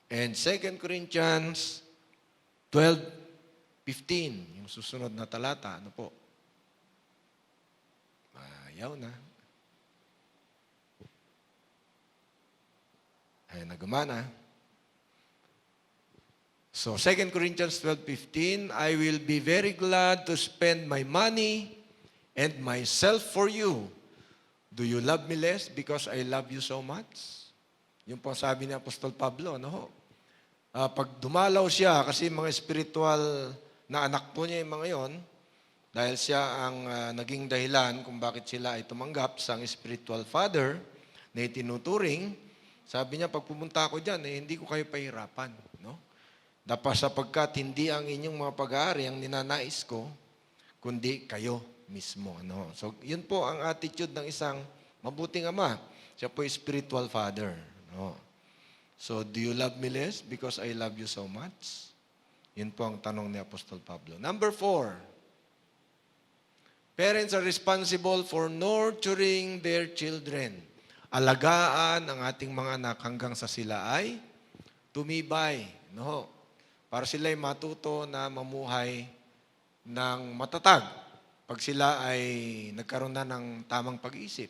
And 2 Corinthians 12:15, yung susunod na talata, ano po? Ayaw na. Ay, nagumana. So, 2 Corinthians 12:15, "I will be very glad to spend my money and myself for you. Do you love me less because I love you so much?" Yung po sabi ni Apostol Pablo, ano? Pag dumalaw siya, kasi mga spiritual na anak po niya yung mga yon, dahil siya ang naging dahilan kung bakit sila ay tumanggap sa spiritual father na itinuturing, sabi niya, pag pumunta ako dyan, hindi ko kayo pahirapan. No? Dapat sapagkat hindi ang inyong mga pag-aari ang ninanais ko, kundi kayo mismo. Ano? So, yun po ang attitude ng isang mabuting ama. Siya po spiritual father. No? So, do you love me less because I love you so much? Yun po ang tanong ni Apostol Pablo. Number 4, parents are responsible for nurturing their children. Alagaan ang ating mga anak hanggang sa sila ay tumibay. No? Para sila ay matuto na mamuhay ng matatag pag sila ay nagkaroon na ng tamang pag-iisip.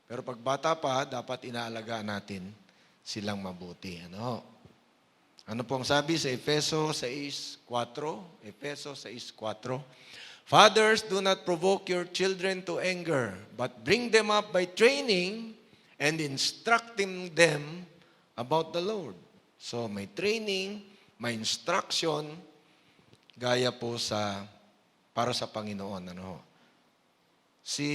Pero pag bata pa, dapat inaalagaan natin silang mabuti. Ano? Ano pong sabi sa Efeso 6:4? Efeso 6:4. "Fathers, do not provoke your children to anger, but bring them up by training and instructing them about the Lord." So, may training, may instruction, gaya po para sa Panginoon. Ano? Si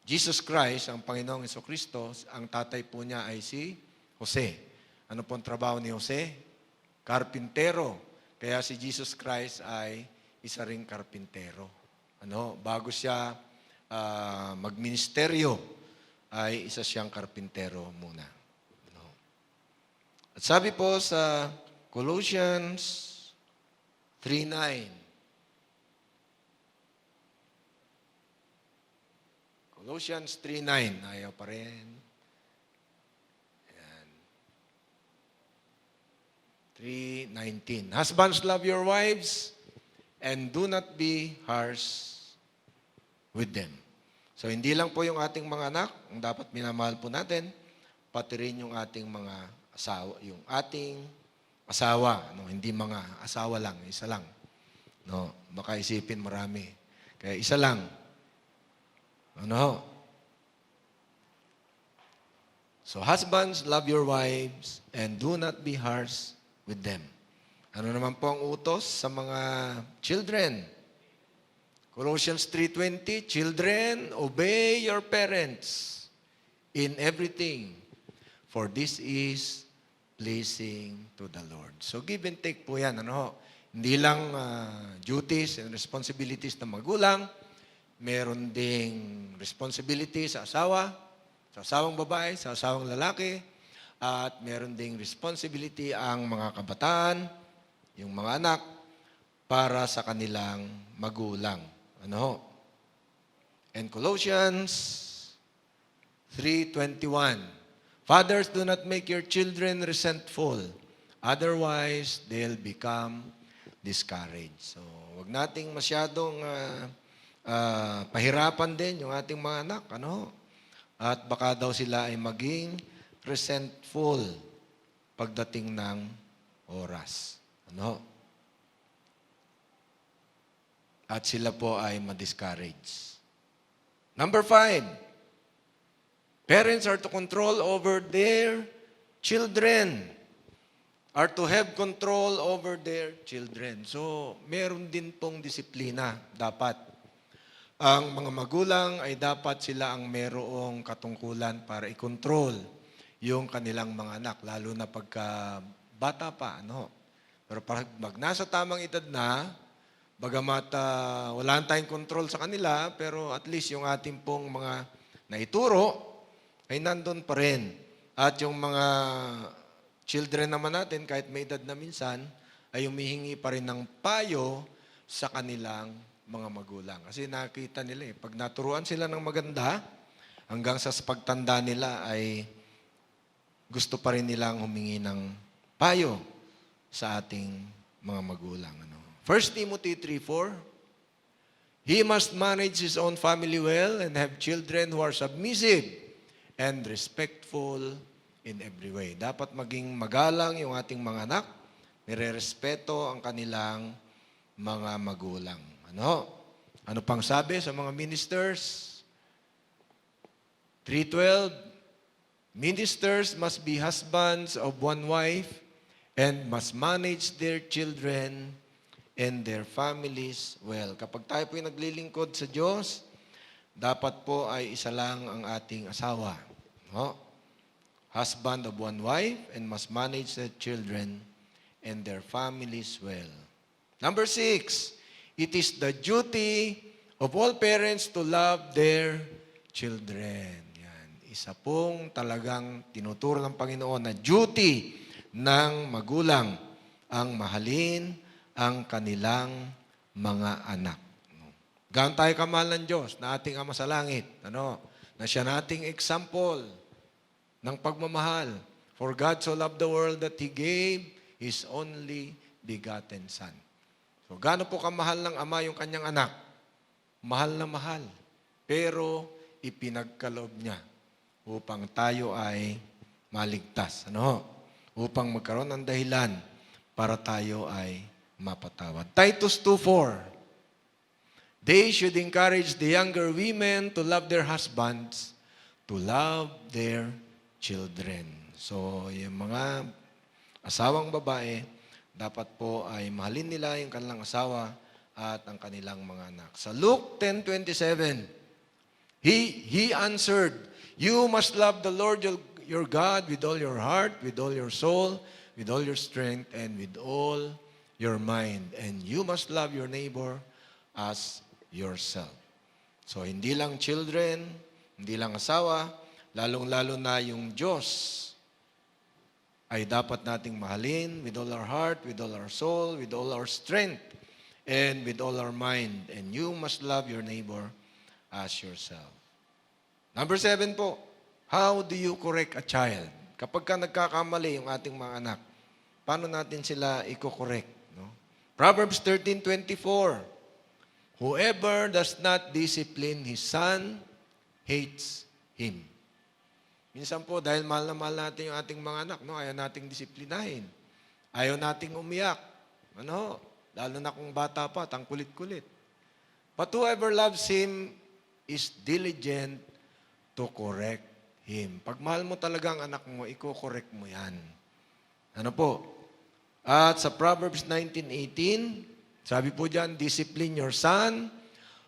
Jesus Christ, ang Panginoong Jesucristo, ang tatay po niya ay si Jose. Ano pong trabaho ni Jose? Karpintero. Kaya si Jesus Christ ay isa ring karpintero. Ano? Bago siya magministeryo, ay isa siyang karpintero muna. Ano? At sabi po sa Colossians 3:9. Colossians 3:9. Ayaw pa rin. Ayan. 3:19. "Husbands, love your wives and do not be harsh with them. So hindi lang po yung ating mga anak ang dapat minamahal po natin, pati rin yung ating mga asawa, yung ating asawa, no, hindi mga asawa lang, isa lang. No, baka isipin marami. Kaya isa lang. Ano? So husbands, love your wives and do not be harsh with them. Ano naman po ang utos sa mga children? Colossians 3:20, children, obey your parents in everything, for this is pleasing to the Lord. So give and take po yan. Ano? Hindi lang duties and responsibilities ng magulang, meron ding responsibility sa asawa, sa asawang babae, sa asawang lalaki, at meron ding responsibility ang mga kabataan, yung mga anak, para sa kanilang magulang. Ano? And Colossians 3:21, fathers, do not make your children resentful, otherwise they'll become discouraged. So, wag nating masyadong pahirapan din yung ating mga anak. Ano? At baka daw sila ay maging resentful pagdating ng oras. Ano? At sila po ay ma-discourage. Number 5, parents are to control over their children. Are to have control over their children. So, meron din pong disiplina dapat. Ang mga magulang ay dapat sila ang merong katungkulan para i-control yung kanilang mga anak, lalo na pagka bata pa. Ano? Pero pag nasa tamang edad na, bagamat wala tayong control sa kanila, pero at least yung ating pong mga naituro ay nandun pa rin. At yung mga children naman natin, kahit may edad na minsan, ay humihingi pa rin ng payo sa kanilang mga magulang. Kasi nakita nila pag naturuan sila ng maganda, hanggang sa pagtanda nila ay gusto pa rin nilang humingi ng payo sa ating mga magulang. 1 Timothy 3:4, he must manage his own family well and have children who are submissive and respectful in every way. Dapat maging magalang yung ating mga anak, nire-respeto ang kanilang mga magulang. Ano? Ano pang sabi sa mga ministers? 3:12, ministers must be husbands of one wife and must manage their children and their families well. Kapag tayo po'y naglilingkod sa Diyos, dapat po ay isa lang ang ating asawa. No? Husband of one wife and must manage their children and their families well. Number 6, it is the duty of all parents to love their children. Yan. Isa pong talagang tinuturo ng Panginoon na duty ng magulang ang mahalin ang kanilang mga anak. Gaano tayo kamahal ng Diyos na ating Ama sa Langit? Ano? Na siya nating example ng pagmamahal. For God so loved the world that He gave His only begotten Son. So, gaano po kamahal ng Ama yung kanyang anak? Mahal na mahal. Pero, ipinagkaloob niya upang tayo ay maligtas. Ano? Upang magkaroon ng dahilan para tayo ay mapatawad. Titus 2:4, they should encourage the younger women to love their husbands, to love their children. So, yung mga asawang babae, dapat po ay mahalin nila yung kanilang asawa at ang kanilang mga anak. Sa Luke 10:27, he answered, you must love the Lord your God with all your heart, with all your soul, with all your strength, and with all your mind. And you must love your neighbor as yourself. So, hindi lang children, hindi lang asawa, lalong-lalo na yung Diyos ay dapat nating mahalin with all our heart, with all our soul, with all our strength, and with all our mind. And you must love your neighbor as yourself. Number 7 po, how do you correct a child? Kapag ka nagkakamali yung ating mga anak, paano natin sila i-correct? No? Proverbs 13:24, Whoever does not discipline his son hates him. Minsan po, dahil mahal na mahal natin yung ating mga anak, no? Ayaw nating disiplinahin. Ayaw nating umiyak. Ano? Lalo na kung bata pa, tang kulit-kulit. But whoever loves him is diligent to correct him. Pag mahal mo talaga ang anak mo, i-correct mo yan. Ano po? At sa Proverbs 19:18, sabi po dyan, discipline your son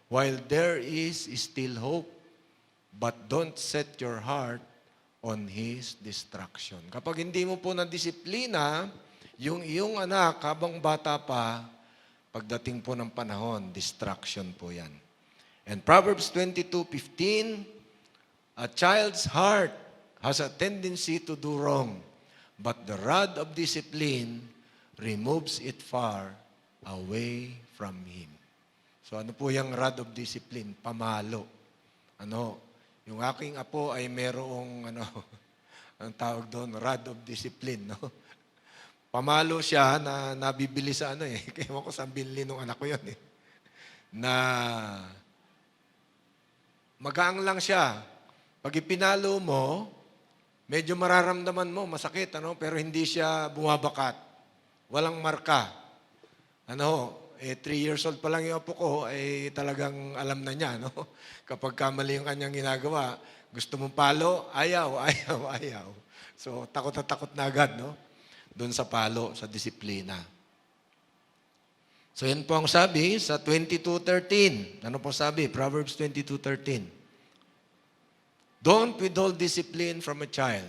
while there is still hope, but don't set your heart on his destruction. Kapag hindi mo po na-disiplina, yung iyong anak habang bata pa, pagdating po ng panahon, distraction po yan. And Proverbs 22:15, a child's heart has a tendency to do wrong, but the rod of discipline removes it far away from him. So ano po yung rod of discipline? Pamalo. Ano? Yung aking apo ay merong ang tawag doon, rod of discipline, no? Pamalo siya na nabibili sa kaya ko sa binili nung anak ko yun na magaang lang siya. Pag ipinalo mo, medyo mararamdaman mo, masakit, pero hindi siya bumabakat. Walang marka. 3 years old pa lang yung apo ko, talagang alam na niya, Kapag kamali yung kanyang ginagawa, gusto mong palo, ayaw. So, takot na takot na agad, Doon sa palo, sa disiplina. So, yan po ang sabi sa 22:13. Ano po sabi? Proverbs 22:13. Don't withhold discipline from a child.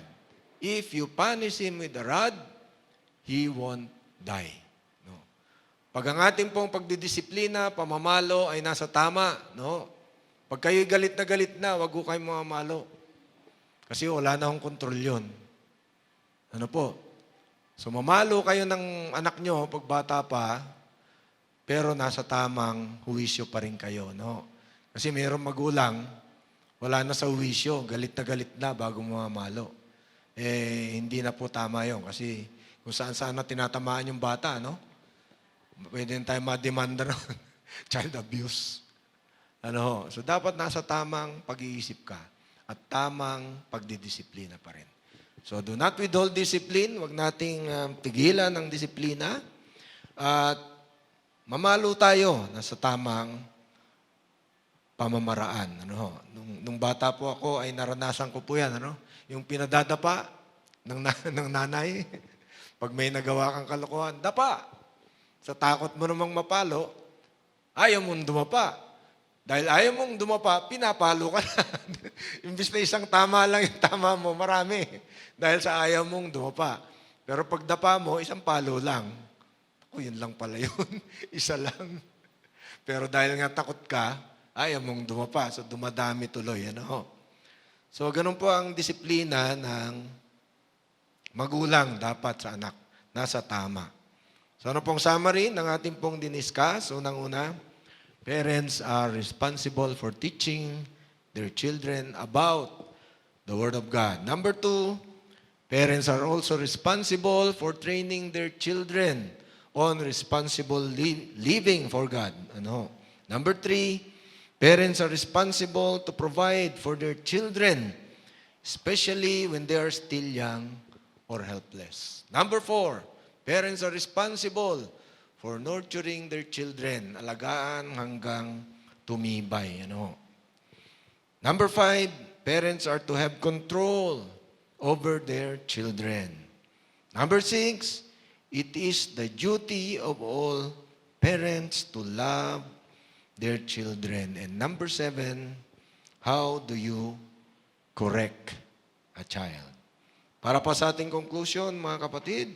If you punish him with a rod, he won't die. Pag ang ating pong pagdidisiplina, pamamalo ay nasa tama, Pag kayo'y galit na, wag ko kayong mamamalo. Kasi wala na akong kontrol yun. Ano po? So mamalo kayo ng anak nyo pag bata pa, pero nasa tamang huwisyo pa rin kayo, Kasi mayroong magulang, wala na sa huwisyo, galit na bago mamalo. Hindi na po tama yun. Kasi kung saan-saan na tinatamaan yung bata, pwede tayo ma-demanda ng child abuse. So dapat nasa tamang pag-iisip ka at tamang pagdidisiplina pa rin. So do not withhold discipline, wag nating tigilan ng disiplina at mamalo tayo nasa tamang pamamaraan. Nung bata po ako ay naranasan ko po yan, yung pinadadapa ng nanay pag may nagawa kang kalokohan, dapa. Sa takot mo namang mapalo, ayaw mong dumapa. Dahil ayaw mong dumapa, pinapalo ka na. Imbis na isang tama lang yung tama mo, marami. Dahil sa ayaw mong dumapa. Pero pag dapa mo, isang palo lang. Yun lang pala yun. Isa lang. Pero dahil nga takot ka, ayaw mong dumapa. So dumadami tuloy. So ganun po ang disiplina ng magulang dapat sa anak. Nasa tama. So ano pong summary ng ating pong diniscuss? Unang-una, parents are responsible for teaching their children about the Word of God. Number 2, parents are also responsible for training their children on responsible living for God. Number 3, parents are responsible to provide for their children, especially when they are still young or helpless. Number 4, parents are responsible for nurturing their children, alagaan hanggang tumibay. Number 5, parents are to have control over their children. Number 6, it is the duty of all parents to love their children. And number 7, how do you correct a child? Para pa sa ating conclusion, mga kapatid,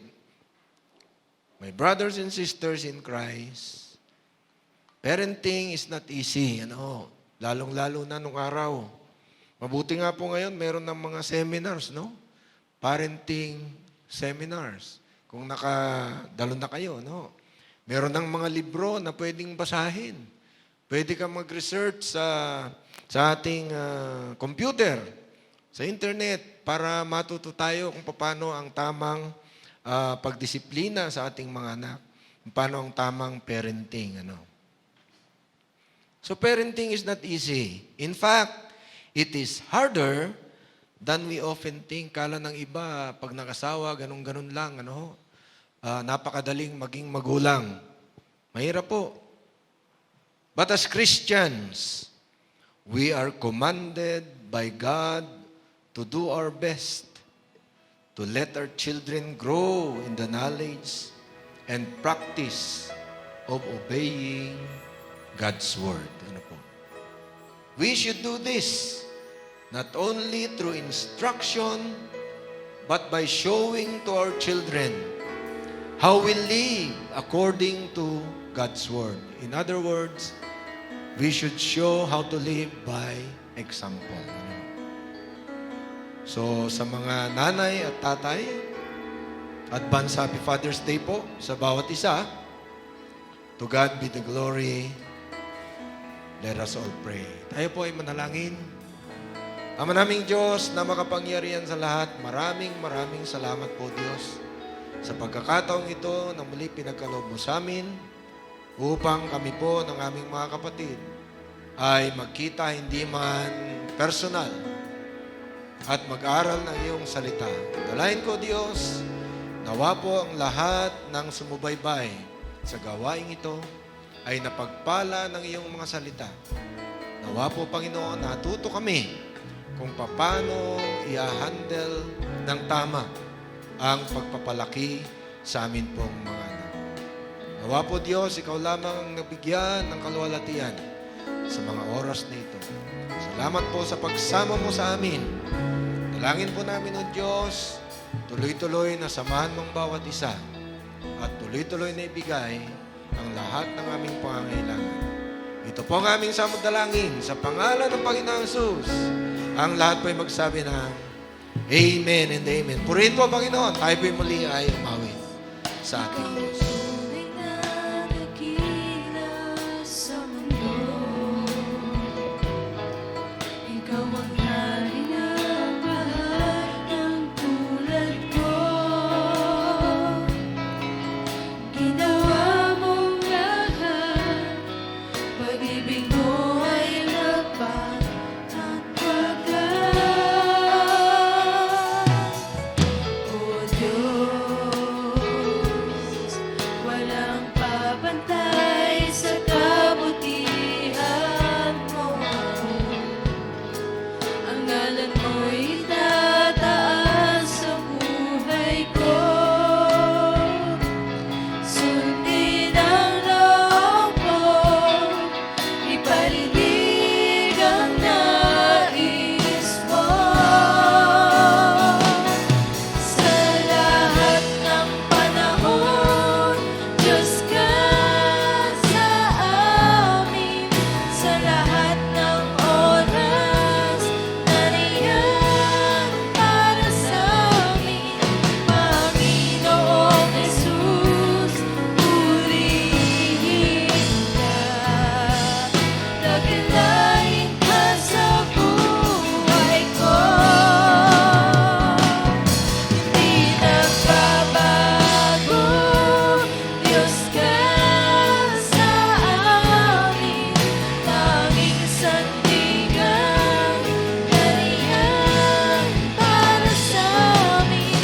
my brothers and sisters in Christ, parenting is not easy. Lalong-lalo na nung araw. Mabuti nga po ngayon, meron ng mga seminars, Parenting seminars. Kung nakadalo na kayo, Meron ng mga libro na pwedeng basahin. Pwede kang mag-research sa ating computer, sa internet, para matuto tayo kung paano ang tamang pagdisiplina sa ating mga anak, paano ang tamang parenting. So parenting is not easy. In fact, it is harder than we often think. Kala ng iba, pag nakasawa, ganun-ganun lang, napakadaling maging magulang. Mahirap po. But as Christians, we are commanded by God to do our best to let our children grow in the knowledge and practice of obeying God's Word. Ano po? We should do this not only through instruction, but by showing to our children how we live according to God's Word. In other words, we should show how to live by example. Ano? So, sa mga nanay at tatay, advance Happy Father's Day po sa bawat isa. To God be the glory. Let us all pray. Tayo po ay manalangin. Ama naming Diyos na makapangyarihan sa lahat, maraming salamat po Diyos sa pagkakataong ito na muli pinagkaloob mo sa amin upang kami po ng aming mga kapatid ay magkita hindi man personal at mag-aral ng iyong salita. Dalayan ko Diyos, nawa po ang lahat ng sumubaybay sa gawaing ito ay napagpala ng iyong mga salita. Nawa po, Panginoon, natuto kami kung paano i-handle ng tama ang pagpapalaki sa amin pong mga anak. Nawa po, Diyos, Ikaw lamang ang nabigyan ng kaluwalhatian sa mga oras na ito. Salamat po sa pagsama mo sa amin. Dalangin po namin, O Diyos, tuloy-tuloy na samahan mong bawat isa at tuloy-tuloy na ibigay ang lahat ng aming pangangailangan. Ito po ang aming samudalangin sa pangalan ng Panginoong Jesus. Ang lahat po ay magsabi ng Amen and Amen. Purihin po, Panginoon. Tayo po muli ay umawit sa ating Diyos. Tunay na dakila sa mundo. Ikaw ang hari ng lahat ng tulad ko. Ginawa mong lahat, pag-ibig mo ay lapat at wagas. O Diyos, walang pabantay sa kabutihan mo. Ang ngalan mo'y itataas sa buhay ko. Sundin ang loob mo, ipalinig ang nais mo. Sa lahat ng panahon, Diyos ka sa amin. Sa lahat ng oras, nariyan para sa amin. Panginoong Jesus, purihin ka. Naglain ka sa buhay ko. Hindi nagbabago, Diyos ka sa amin. Tanging sandigan, nariyan para sa amin.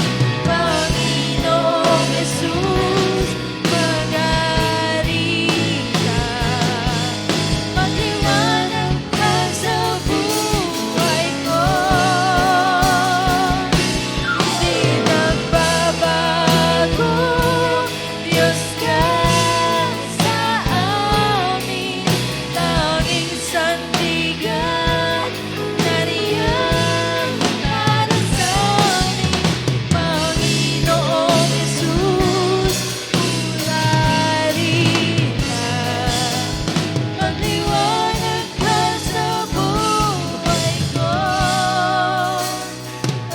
Panginoong Jesus, mag-ari ka. Magliwanag ka sa buhay ko. Hindi nagbabago, Diyos ka sa amin. Tanging sandigan, nariyan para sa amin. Panginoong Jesus, purari ka. Magliwanag ka sa buhay ko.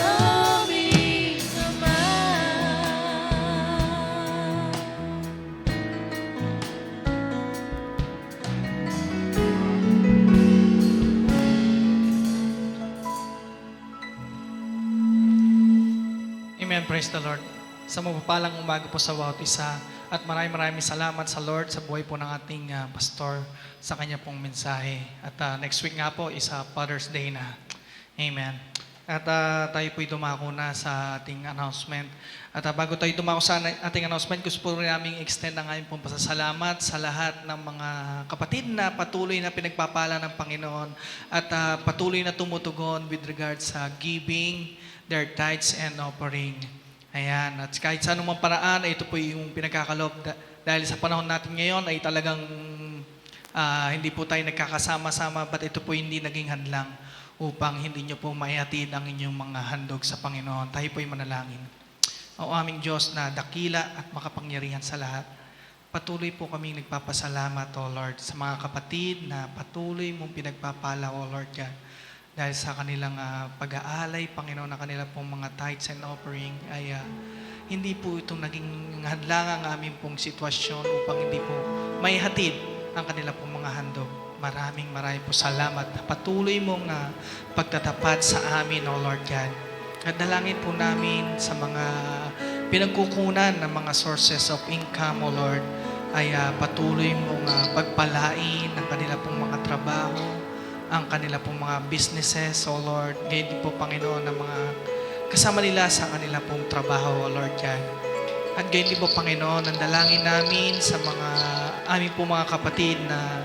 Amin naman. Amen. Praise the Lord. sa mapapalang umaga po sa bawat isa. At maraming salamat sa Lord sa buhay po ng ating pastor sa kanya pong mensahe. At next week nga po is Father's Day na. Amen. At tayo po'y dumako na sa ating announcement. At bago tayo dumako sa ating announcement, gusto po rin namin extend ang aming pong pasasalamat sa lahat ng mga kapatid na patuloy na pinagpapala ng Panginoon at patuloy na tumutugon with regards sa giving, their tithes and offering. Ayan. At kahit sa anumang paraan, ito po yung pinagkakalob dahil sa panahon natin ngayon ay talagang hindi po tayo nagkakasama-sama, but ito po hindi naging hadlang upang hindi nyo po maihatid ang inyong mga handog sa Panginoon. Tayo po'y manalangin. O aming Diyos na dakila at makapangyarihan sa lahat, patuloy po kaming nagpapasalamat, O Lord, sa mga kapatid na patuloy mong pinagpapala, O Lord God. Dahil sa kanilang pag-aalay, Panginoon, na kanila pong mga tithes and offering, ay hindi po itong naging hadlang ang aming pong sitwasyon upang hindi po maihatid ang kanila pong mga handog. Maraming po salamat. Patuloy mong pagtatapat sa amin, O Lord God. At dalangin po namin sa mga pinagkukunan ng mga sources of income, O Lord, ay patuloy mong pagpalain ang kanila pong mga trabaho, ang kanila pong mga businesses, O Lord. Ngayon din po, Panginoon, ng mga kasama nila sa kanila pong trabaho, O Lord God. At ngayon din po, Panginoon, ang dalangin namin sa mga aming po mga kapatid na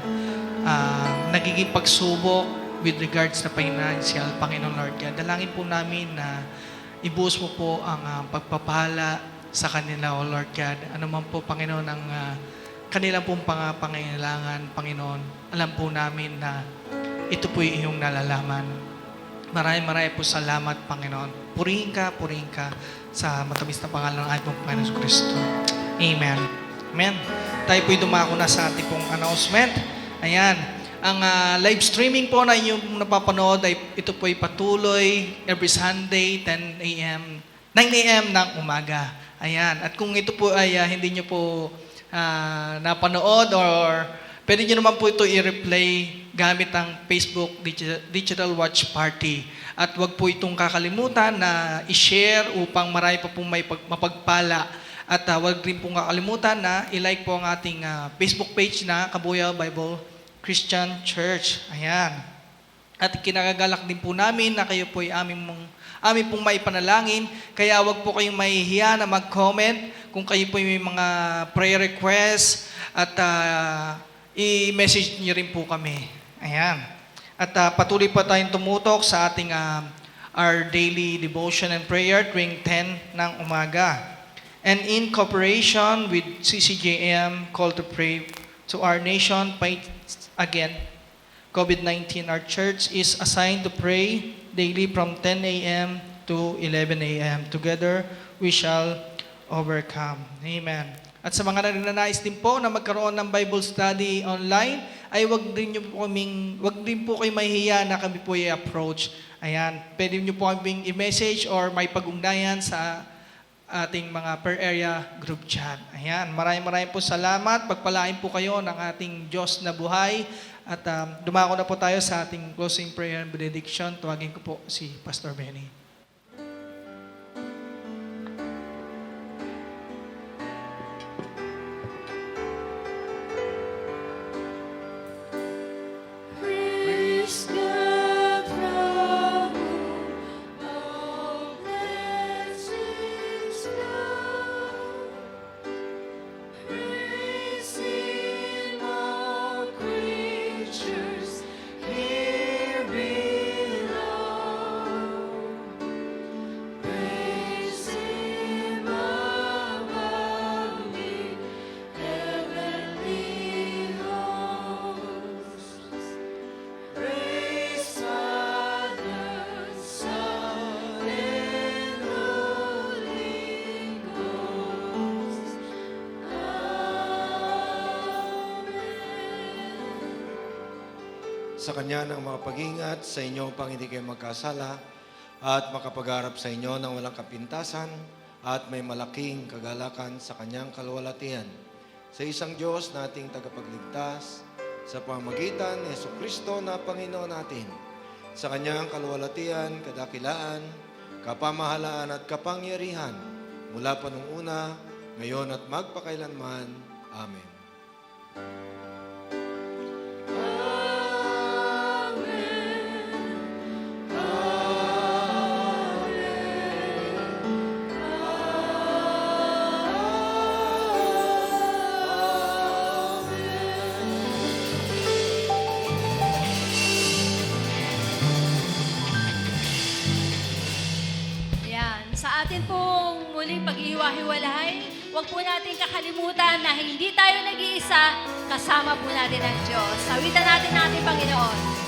nagiging pagsubok with regards na financial, Panginoon Lord God. Dalangin po namin na ibuhos mo po ang pagpapala sa kanila, O Lord God. Ano man po, Panginoon, ang kanilang pong pangangailangan, Panginoon. Alam po namin na ito po yung iyong nalalaman. Maraming po salamat, Panginoon. Purihin ka sa matamis na pangalan ng ating Panginoon Kristo. Amen. Amen. Tayo po'y dumako na sa ating pong announcement. Ayan. Ang live streaming po na inyong napapanood ay ito po'y patuloy every Sunday, 9 a.m. ng umaga. Ayan. At kung ito po ay hindi nyo po napanood or pwede nyo naman po ito i-replay gamit ang Facebook Digital Watch Party. At wag po itong kakalimutan na i-share upang marami pa pong may mapagpala. At wag rin pong kakalimutan na i-like po ang ating Facebook page na Kabuyaw Bible Christian Church. Ayan. At kinagagalak din po namin na kayo po ay aming pong maipanalangin. Kaya wag po kayong mahihiya na mag-comment kung kayo po may mga prayer requests at i-message niyo rin po kami. Ayan. At patuloy pa tayong tumutok sa ating our daily devotion and prayer tuwing 10 ng umaga. And in cooperation with CCJM, Call to Pray to our nation, fights again COVID-19, our church is assigned to pray daily from 10 a.m. to 11 a.m. Together, we shall overcome. Amen. At sa mga nagnanais din po na magkaroon ng Bible study online, ay wag din po kayo mahihiya na kami po i-approach. Ayan, pwede niyo po kaming i-message or may pag-ugnayan sa ating mga per area group chat. Ayan, maraming po salamat. Pagpalain po kayo ng ating Diyos na buhay. At dumako na po tayo sa ating closing prayer and benediction. Tuwagin ko po si Pastor Benny. Praise God from whom all blessings flow. Praise Him, all creatures here below. Praise Him above the heavenly hosts. Praise Father, Son, and Holy Ghost. Amen. Sa Kanya ng mga pag-ingat sa inyo upang hindi kayo magkasala at makapag-arap sa inyo ng walang kapintasan at may malaking kagalakan sa Kanyang kaluwalhatian. Sa isang Diyos nating tagapagligtas, sa pamamagitan ni Jesucristo na Panginoon natin, sa Kanyang kaluwalhatian, kadakilaan, kapamahalaan at kapangyarihan, mula pa nung una, ngayon at magpakailanman. Amen. Yan. Sa atin pong muling pag-iwa-hiwalay, huwag po natin kakalimutan na hindi tayo nag-iisa, kasama po natin ang Diyos. Sawitan natin Panginoon.